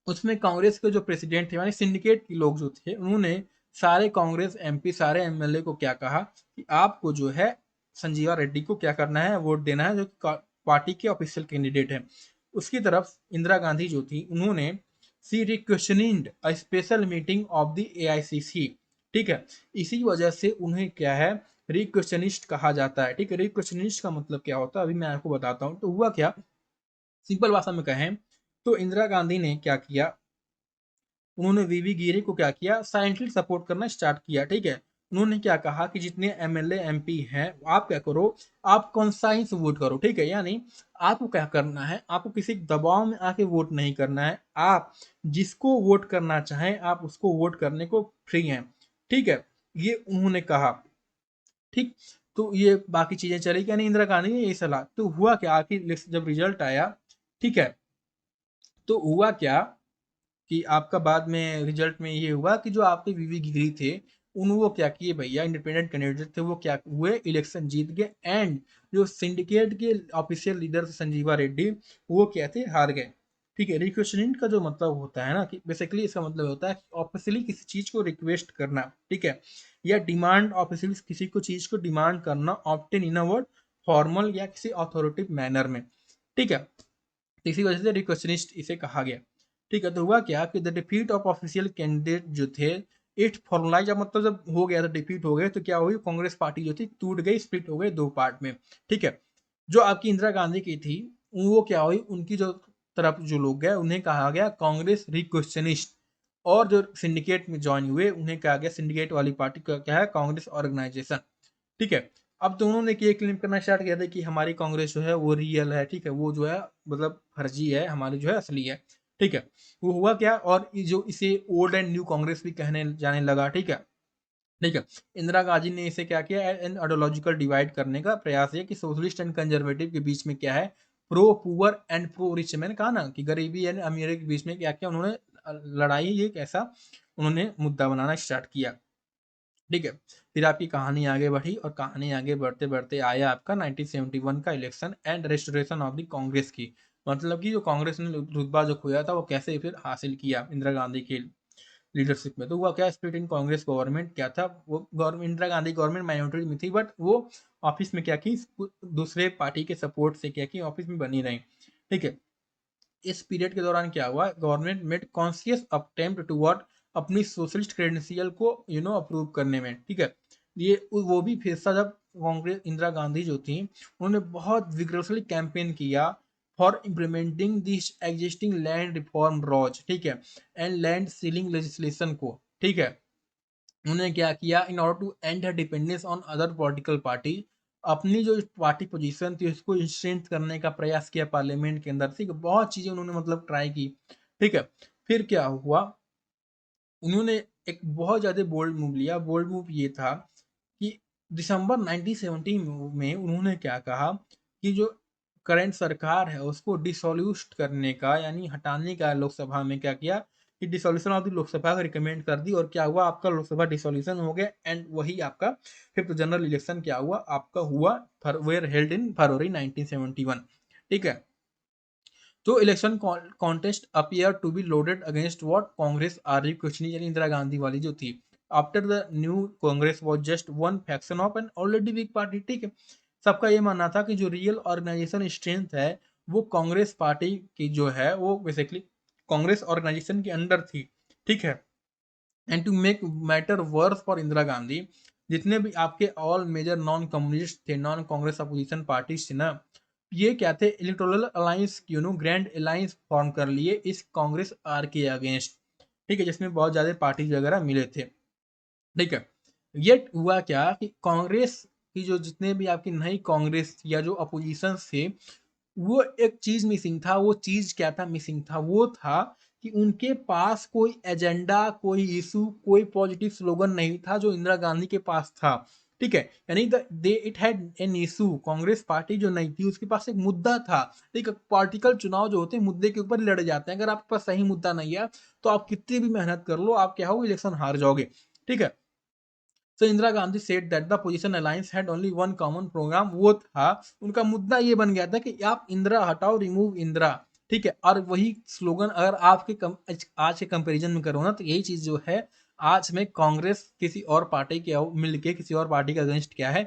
उसमें कांग्रेस के जो प्रेसिडेंट थे, यानी सिंडिकेट के लोग जो थे, उन्होंने सारे कांग्रेस एमपी सारे एमएलए को क्या कहा कि आपको जो है संजीवा रेड्डी को क्या करना है, वोट देना है, जो पार्टी के ऑफिशियल कैंडिडेट है। उसकी तरफ इंदिरा गांधी जो थी, उन्होंने she requisitioning a special meeting of the AICC. ठीक है, इसी वजह से उन्हें क्या है, रिक्वेशनिस्ट कहा जाता है। ठीक है, रिक्वेशनिस्ट का मतलब क्या होता है अभी मैं आपको बताता हूँ। तो हुआ क्या, सिंपल भाषा में कहें तो इंदिरा गांधी ने क्या किया, उन्होंने वीवी गिरी को क्या किया, साइलेंटली सपोर्ट करना स्टार्ट किया। ठीक है, उन्होंने क्या कहा कि जितने एमएलए एमपी हैं आप क्या करो, आप कॉन्साइंस वोट करो। ठीक है, यानी आपको क्या करना है, आपको किसी दबाव में आके वोट नहीं करना है, आप जिसको वोट करना चाहें आप उसको वोट करने को फ्री हैं। ठीक है, ये उन्होंने कहा। ठीक, तो ये बाकी चीजें चली, यानी इंदिरा गांधी ने यही सलाह। तो हुआ क्या कि जब रिजल्ट आया, ठीक है, तो हुआ क्या कि आपका बाद में रिजल्ट में ये हुआ कि जो आपके वीवी गिरी थे, उन वो क्या किए भैया, इंडिपेंडेंट कैंडिडेट थे, वो क्या हुए, इलेक्शन जीत गए, एंड जो सिंडिकेट के ऑफिशियल लीडर थे संजीवा रेड्डी, वो क्या थे, हार गए। ठीक है, रिक्वेस्टमेंट का जो मतलब होता है ना कि बेसिकली इसका मतलब होता है ऑफिशियली किसी चीज को रिक्वेस्ट करना। ठीक है, या डिमांड, ऑफिशियली किसी को चीज को डिमांड करना, obtain in a word formal या किसी अथॉरिटिव मैनर में। ठीक है, तो इसी वजह से रिक्वेस्टनिस्ट इसे कहा गया। ठीक है, तो हुआ क्या कि the defeat of official candidate जो थे, इट फॉर्मलाइज, मतलब जब हो गया था, डिफीट हो गए, तो क्या हुई, कांग्रेस पार्टी जो थी टूट गई, स्प्लिट हो गई दो पार्ट में। ठीक है, जो आपकी इंदिरा गांधी की थी, वो क्या हुई, उनकी जो तरफ जो लोग गए उन्हें कहा गया कांग्रेस रिक्वेस्टनिस्ट, और जो सिंडिकेट में ज्वाइन हुए उन्हें कहा गया, सिंडिकेट वाली पार्टी का क्या है, कांग्रेस ऑर्गेनाइजेशन। ठीक है, अब तो उन्होंने ये क्लेम करना स्टार्ट किया था कि हमारी कांग्रेस जो है वो रियल है, ठीक है, वो जो है मतलब फर्जी है, हमारी जो है असली है, ठीक है। वो हुआ क्या, और जो इसे ओल्ड एंड न्यू कांग्रेस भी कहने जाने लगा, ठीक है। ठीक है, इंदिरा गांधी ने इसे क्या किया, एन आइडियोलॉजिकल डिवाइड करने का प्रयास किया कि सोशलिस्ट एंड कंजर्वेटिव के बीच में क्या है, pro poor and pro rich, मैंने कहा ना कि गरीबी एंड अमीरी के बीच में क्या किया उन्होंने, लड़ाई एक ऐसा उन्होंने मुद्दा बनाना स्टार्ट किया, ठीक है। फिर आपकी कहानी आगे बढ़ी और कहानी आगे बढ़ते बढ़ते आया आपका 1971 का election and restoration of the Congress की, मतलब कि जो कांग्रेस ने रुतबा जो खोया था वो कैसे फिर हासिल किया इंदिरा गांधी के लीडरशिप में। तो हुआ क्या, स्प्लिट इन कांग्रेस गवर्नमेंट क्या था, वो government Indira Gandhi government minority में थी, बट वो ऑफिस में क्या की, दूसरे पार्टी के सपोर्ट से क्या की ऑफिस में बनी रही, ठीक है। इस पीरियड के दौरान क्या हुआ, government made conscious attempt toward अपनी सोशलिस्ट क्रेडेंशियल को अप्रूव करने में, ठीक है। ये वो भी फिर से जब कांग्रेस इंदिरा गांधी जो थी उन्होंने बहुत विग्रसली कैंपेन किया for implementing this existing land reform laws, ठीक है, एंड लैंड सीलिंग लेजिस्लेशन को, ठीक है। उन्होंने क्या किया, in order to end dependence on other political party, अपनी जो पार्टी पोजीशन थी उसको स्ट्रेंथ करने का प्रयास किया पार्लियामेंट के अंदर, ठीक है। बहुत चीजें उन्होंने मतलब ट्राई की, ठीक है। फिर क्या हुआ, उन्होंने एक बहुत ज्यादा बोल्ड मूव लिया, बोल्ड मूव ये था कि दिसंबर 1970 में उन्होंने क्या कहा कि जो करंट सरकार है उसको डिसोल्यूट करने का यानी हटाने का, लोकसभा में क्या किया कि डिसोल्यूशन ऑफ द लोकसभा का रिकमेंड कर दी, और क्या हुआ आपका लोकसभा डिसोल्यूशन हो गया, एंड वही आपका फिफ्थ जनरल इलेक्शन क्या हुआ आपका हुआ, वेयर हेल्ड इन फरवरी 1971, ठीक है। तो election contest appear to be loaded against what Congress are questioning, यानी इंदिरा गांधी वाली जो थी, after the new Congress was just one faction of an already weak party, ठीक है। सबका ये मानना था कि जो रियल ऑर्गेनाइजेशन स्ट्रेंथ है वो कांग्रेस पार्टी की जो है वो बेसिकली कांग्रेस ऑर्गेनाइजेशन के अंडर थी, ठीक है। And to make matter worse for Indira Gandhi, जितने भी आपके ऑल मेजर नॉन कम्युनिस्ट थे, नॉन कांग्रेस अपोजिशन पार्टीज थी ना, ये क्या थे, electoral alliance grand alliance form कर लिए इस कांग्रेस आर के अगेंस्ट, ठीक है, जिसमें बहुत ज्यादा पार्टीज वगैरह मिले थे, ठीक है। ये हुआ क्या कि कांग्रेस की जो जितने भी आपकी नई कांग्रेस या जो अपोजिशन थे, वो एक चीज मिसिंग था, वो चीज क्या था मिसिंग था, वो था कि उनके पास कोई एजेंडा, कोई इशू, कोई पॉजिटिव स्लोगन नहीं था जो इंदिरा गांधी के पास था, ठीक है। यानी they it had an issue, Congress party जो नहीं थी उसके पास एक मुद्दा था, ठीक है। पॉलिटिकल चुनाव जो होते हैं मुद्दे के ऊपर लड़े जाते हैं, अगर आपके पास सही मुद्दा नहीं है तो आप कितनी भी मेहनत कर लो आप क्या हो, इलेक्शन हार जाओगे, ठीक है। So Indira Gandhi said that the position alliance had only one common programme, वो था उनका मुद्दा ये बन गया था कि आप इंदिरा हटाओ, रिमूव इंदिरा, ठीक है। और वही स्लोगन अगर आपके आज के कंपैरिजन में करो ना तो यही चीज जो है आज में कांग्रेस किसी और पार्टी के मिलके किसी और पार्टी के अगेंस्ट क्या है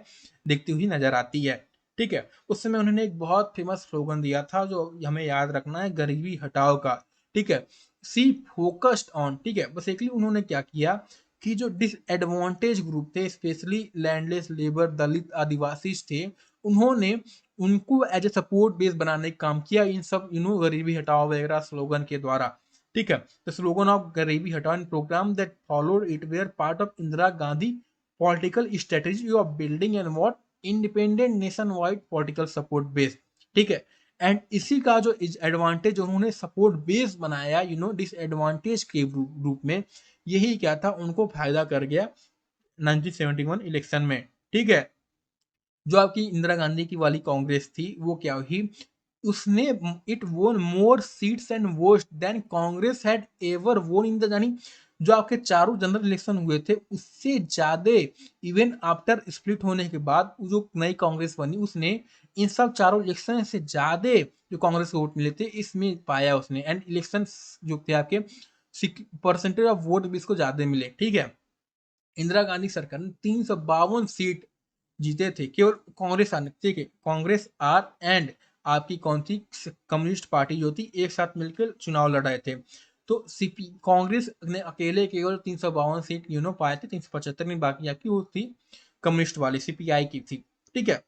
दिखती हुई नजर आती है, ठीक है। उस समय उन्होंने एक बहुत फेमस स्लोगन दिया था जो हमें याद रखना है, गरीबी हटाओ का, ठीक है। सी फोकस्ड ऑन, ठीक है, बेसिकली उन्होंने क्या किया कि जो डिसएडवांटेज ग्रुप थे, स्पेशली लैंडलेस, लेबर, दलित, आदिवासी थे, उन्होंने उनको एज ए सपोर्ट बेस बनाने का काम किया इन सब गरीबी हटाओ वगैरह स्लोगन के द्वारा, ठीक है। द स्लोगन ऑफ गरीबी हटाओ and programme that followed it were part of Indira Gandhi political strategy of building and what independent nation wide political support base, ठीक है। एंड इसी का जो एडवांटेज उन्होंने सपोर्ट बेस बनाया डिसएडवांटेज के रूप में, यही क्या था उनको फायदा कर गया 1971 इलेक्शन में, ठीक है। जो आपकी इंदिरा गांधी की वाली कांग्रेस थी वो क्या हुई, उसने it won more seats and votes than Congress had ever won in the, यानी जो आपके चारों जनरल इलेक्शन हुए थे उससे ज्यादा, इवन आफ्टर स्प्लिट होने के बाद जो नई कांग्रेस बनी उसने इन सब चारों इलेक्शन से ज्यादा जो कांग्रेस को वोट मिले थे इसमें पाया उसने, एंड इलेक्शन जो थे आपके परसेंटेज ऑफ वोट भी इसको ज्यादा मिले, ठीक है। इंदिरा गांधी सरकार ने 352 सीट जीते थे केवल कांग्रेस आने, ठीक है, कांग्रेस आर एंड आपकी कौन थी कम्युनिस्ट पार्टी जो थी एक साथ मिलकर चुनाव लड़ाए थे। तो सीपी कांग्रेस ने अकेले केवल 352 सीट पाए थे, 375 में, बाकी आपकी वो थी कम्युनिस्ट वाली सीपीआई की थी, ठीक है।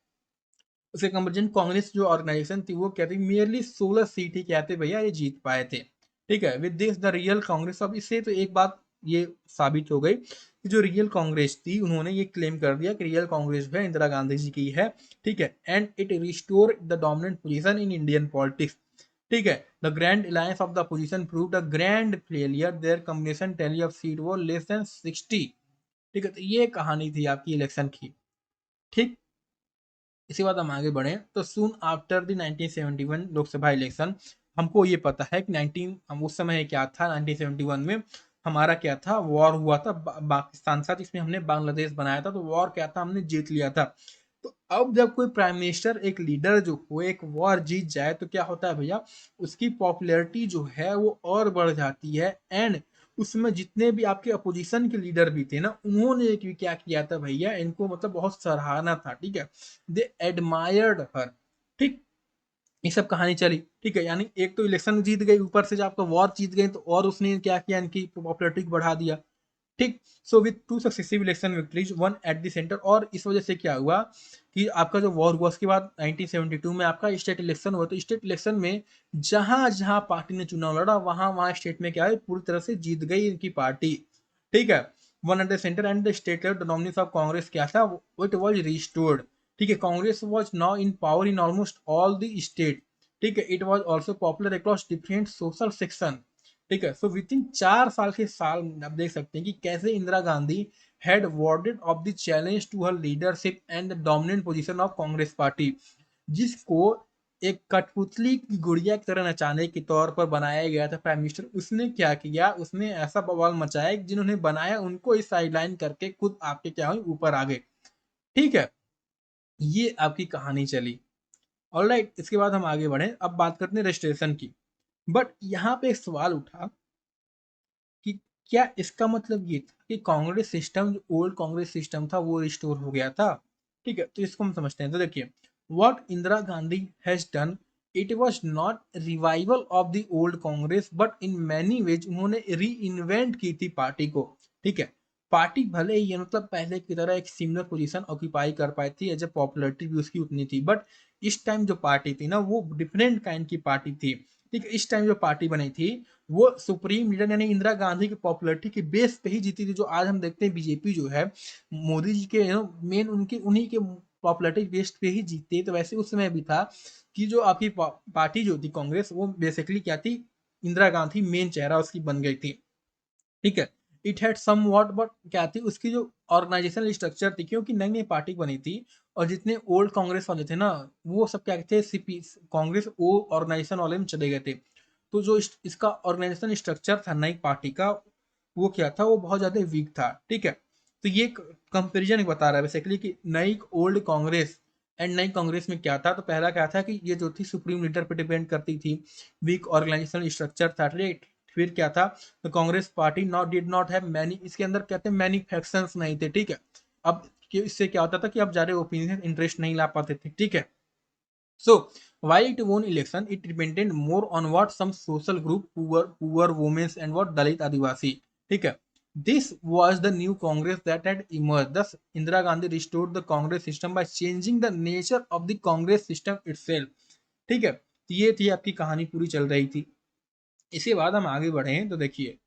उसके कंपेरिजन कांग्रेस जो ऑर्गेनाइजेशन थी वो क्या थी, मियरली 16 सीट ही क्या थे भैया ये जीत पाए थे, ठीक है। With this the real Congress, अब इससे तो एक बात ये साबित हो गई कि जो रियल कांग्रेस थी, उन्होंने ये क्लेम कर दिया कि रियल कांग्रेस जो है इंदिरा गांधी जी की है, ठीक है, and it restore the dominant position in Indian politics, ठीक है। The grand alliance of the position proved a grand failure, there combination tally of seat वो लेस देन 60, ठीक है। तो ये कहानी थी आपकी इलेक्शन की, ठीक। इसी बात हम आगे बढ़े तो soon after the 1971 Lok Sabha election, हमको ये पता है कि 19 हम उस समय क्या था 1971 में हमारा क्या था, वॉर हुआ था पाकिस्तान साथ, इसमें हमने बांग्लादेश बनाया था, तो वॉर क्या था, हमने जीत लिया था। तो अब जब कोई प्राइम मिनिस्टर एक लीडर जो हो एक वॉर जीत जाए तो क्या होता है भैया, उसकी पॉपुलैरिटी जो है वो और बढ़ जाती है। एंड उसमें जितने भी आपके अपोजिशन के लीडर भी थे ना, उन्होंने एक क्या किया था भैया, इनको मतलब बहुत सराहना था, ठीक है। दे एडमायर्ड हर, ठीक। ये सब कहानी चली, ठीक है। यानी एक तो इलेक्शन जीत गई, ऊपर से जब आपका वॉर जीत गए तो और उसने क्या किया, इनकी पॉपुलैरिटी बढ़ा दिया, ठीक। So with two successive election victories one eight the centre, और इस वजह से क्या हुआ कि आपका जो वॉर हुआ उसके बाद 1972 में आपका स्टेट इलेक्शन हुआ, तो स्टेट इलेक्शन में जहां जहां पार्टी ने चुनाव लड़ा वहां वहां स्टेट में क्या है, पूरी तरह से जीत गई इनकी पार्टी, ठीक है। One eight the centre and the state level the nomination of Congress क्या था, इट वाज रिस्टोर्ड, ठीक है। Congress was now in power in almost all the state, ठीक है। It was also popular across different social section, ठीक है। So with in 4 साल के साल आप देख सकते हैं कि कैसे Indira Gandhi had warded off the challenge to her leadership and the dominant position of Congress party, जिसको एक कठपुतली की गुड़िया की तरह नचाने के तौर पर बनाया गया था प्राइम मिनिस्टर, उसने क्या किया, उसने ऐसा बवाल मचाया कि जिन्होंने बनाया उनको इस साइडलाइन करके खुद आपके क्या हुई, ऊपर आ गए, ठीक है। ये आपकी कहानी चली। ऑलराइट, इसके बाद हम आगे बढ़े, अब बात करते हैं रजिस्ट्रेशन की। बट यहाँ पे एक सवाल उठा कि क्या इसका मतलब ये था कि कांग्रेस सिस्टम, जो ओल्ड कांग्रेस सिस्टम था वो रिस्टोर हो गया था, ठीक है। तो इसको हम समझते हैं, तो देखिए what Indira Gandhi has done, it was not revival of the old Congress but in many ways उन्होंने री इन्वेंट की थी पार्टी को, ठीक है। पार्टी भले ही मतलब पहले की तरह एक सिमिलर पोजीशन ऑक्यूपाई कर पाई थी, एज ए पॉपुलरिटी भी उसकी उतनी थी, बट इस टाइम जो पार्टी थी ना वो डिफरेंट काइंड की पार्टी थी, ठीक है। इस टाइम जो पार्टी बनी थी वो सुप्रीम लीडर यानी इंदिरा गांधी की पॉपुलरिटी के बेस पे ही जीती थी। जो आज हम देखते हैं बीजेपी जो है मोदी जी के मेन उनके उन्हीं के पॉपुलरिटी बेस पे ही जीतते, तो वैसे उस समय भी था कि जो आपकी पार्टी जो थी कांग्रेस, वो बेसिकली क्या थी, इंदिरा गांधी मेन चेहरा उसकी बन गई थी, ठीक है। It had somewhat but क्या थी उसकी जो ऑर्गेनाइजेशनल स्ट्रक्चर थी, क्योंकि नई नई पार्टी बनी थी और जितने ओल्ड कांग्रेस वाले थे ना वो सब क्या थे, सीपी कांग्रेस वो ऑर्गेनाइजेशन वाले में चले गए थे। तो जो इसका ऑर्गेनाइजेशन स्ट्रक्चर था नई पार्टी का, वो क्या था, वो बहुत ज्यादा वीक था, ठीक है। तो ये कंपेरिजन बता रहा है बेसिकली कि नई ओल्ड कांग्रेस एंड नई कांग्रेस में क्या था। तो पहला क्या था कि ये जो थी सुप्रीम लीडर पे डिपेंड करती थी, वीक ऑर्गेनाइजेशन स्ट्रक्चर था, राइट। फिर क्या था, तो Congress party not did not have many, इसके अंदर कहते हैं मैनी फैक्शंस नहीं थे, ठीक है। अब इससे क्या होता था कि अब ज्यादा ओपिनियन इंटरेस्ट नहीं ला पाते थे, ठीक है। So, while it won election, it depended more on what some social group, poor women, and what Dalit Adivasi. ठीक है. This was the new Congress that had emerged. Thus, Indira Gandhi restored the Congress system by changing the nature of the Congress system itself. ठीक है. तो ये थी आपकी कहानी पूरी चल रही थी। इसके बाद हम आगे बढ़े तो देखिए,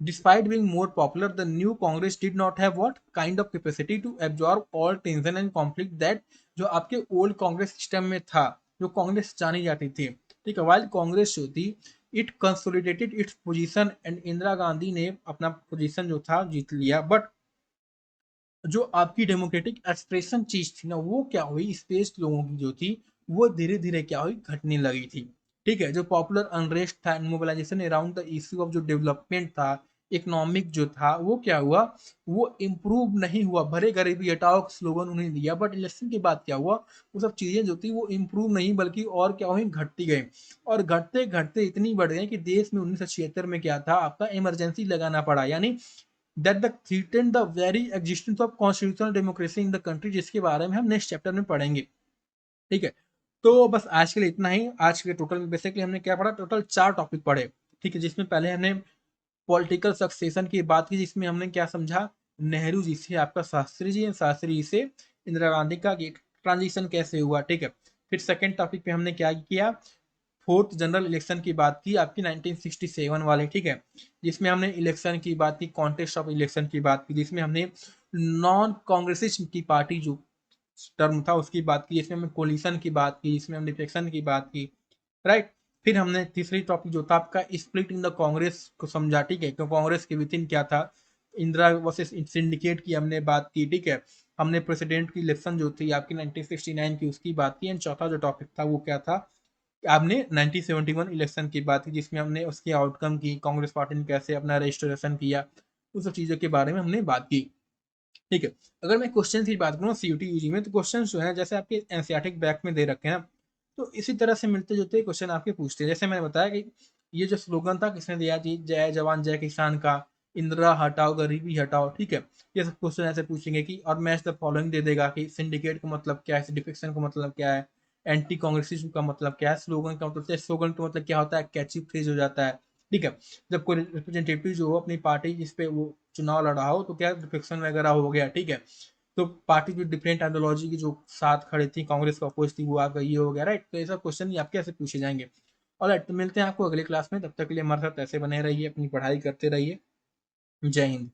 despite being more popular the new Congress did not have what kind of capacity to absorb all tension and conflict that जो आपके ओल्ड कांग्रेस सिस्टम में था, जो कांग्रेस जानी जाती थी, ठीक है। वाइल कांग्रेस जो थी it consolidated its position and Indira Gandhi ने अपना पोजीशन जो था जीत लिया, बट जो आपकी डेमोक्रेटिक एक्सप्रेशन चीज थी ना वो क्या हुई, स्पेस लोगों की जो थी वो धीरे धीरे क्या हुई, घटने लगी थी, ठीक है। जो पॉपुलर अनरेस्ट था, mobilisation around the issue of जो डेवलपमेंट था, इकोनॉमिक जो था वो क्या हुआ, वो इम्प्रूव नहीं हुआ। भरे गरीबी हटाओ स्लोगन उन्होंने दिया, बट इलेक्शन के बाद क्या हुआ, वो सब चीजें जो थी वो इम्प्रूव नहीं बल्कि और क्या हुई, घटती गई। और घटते घटते इतनी बढ़ गई कि देश में 1976 में क्या था, आपका इमरजेंसी लगाना पड़ा, यानी that the threatened the very existence of constitutional democracy in the country, जिसके बारे में हम नेक्स्ट चैप्टर में पढ़ेंगे, ठीक है। तो बस आज के लिए इतना ही। आज के टोटल बेसिकली हमने क्या पढ़ा, टोटल 4 टॉपिक पढ़े, ठीक है। जिसमें पहले हमने पॉलिटिकल सक्सेशन की बात की, जिसमें हमने क्या समझा, नेहरू जी से आपका शास्त्री जी, शास्त्री जी से इंदिरा गांधी का ट्रांजिशन कैसे हुआ, ठीक है। फिर सेकेंड टॉपिक पे हमने क्या किया, फोर्थ जनरल इलेक्शन की बात की आपकी 1967 वाले, ठीक है, जिसमें हमने इलेक्शन की बात की, कॉन्टेस्ट ऑफ इलेक्शन की बात की, जिसमें हमने नॉन कांग्रेसिस्ट की पार्टी जो टर्म था उसकी बात की, इसमें हमने कोलिशन की बात की, इसमें हमने डिफेक्शन की बात की, राइट। फिर हमने तीसरी टॉपिक जो था आपका स्प्लिट इन द कांग्रेस को समझा, ठीक है, क्यों कांग्रेस के विद इन क्या था, इंदिरा वर्सेस सिंडिकेट की हमने बात की, ठीक है। हमने प्रेसिडेंट की इलेक्शन जो थी आपकी 1969 की उसकी बात की, एंड चौथा जो टॉपिक था वो क्या था, आपने 1971 इलेक्शन की बात की, जिसमें हमने उसके आउटकम की, कांग्रेस पार्टी ने कैसे अपना रजिस्ट्रेशन किया, उन सब चीज़ों के बारे में हमने बात की, ठीक है। अगर मैं क्वेश्चन की बात करूँ सीयूटी यूजी में, तो क्वेश्चन जो है जैसे आपके एनसीईआरटी बैक में दे रखे हैं ना, तो इसी तरह से मिलते जुलते क्वेश्चन आपके पूछते हैं। जैसे मैंने बताया कि ये जो स्लोगन था किसने दिया जी, जय जवान जय किसान का, इंदिरा हटाओ गरीबी हटाओ, ठीक है, ये सब क्वेश्चन ऐसे पूछेंगे कि और मैच द फॉलोइंग दे देगा कि सिंडिकेट का मतलब क्या है, डिफेक्शन का मतलब क्या है, एंटी कांग्रेसिज्म का मतलब क्या है, स्लोगन का मतलब, स्लोगन का मतलब क्या होता है, कैची फ्रेज हो जाता है, ठीक है। जब कोई रिप्रेजेंटेटिव जो हो अपनी पार्टी जिस पे वो चुनाव लड़ा हो तो क्या डिफेक्शन वगैरह हो गया, ठीक है। तो पार्टी जो डिफरेंट आइडियोलॉजी की जो साथ खड़ी थी, कांग्रेस का अपोज थी, वो आ गई, ये हो गया, राइट। तो ऐसा क्वेश्चन ही आपके ऐसे पूछे जाएंगे। ऑलराइट, तो मिलते हैं आपको अगली क्लास में, तब तक के लिए हमारे साथ ऐसे बने रहिए, अपनी पढ़ाई करते रहिए। जय हिंद।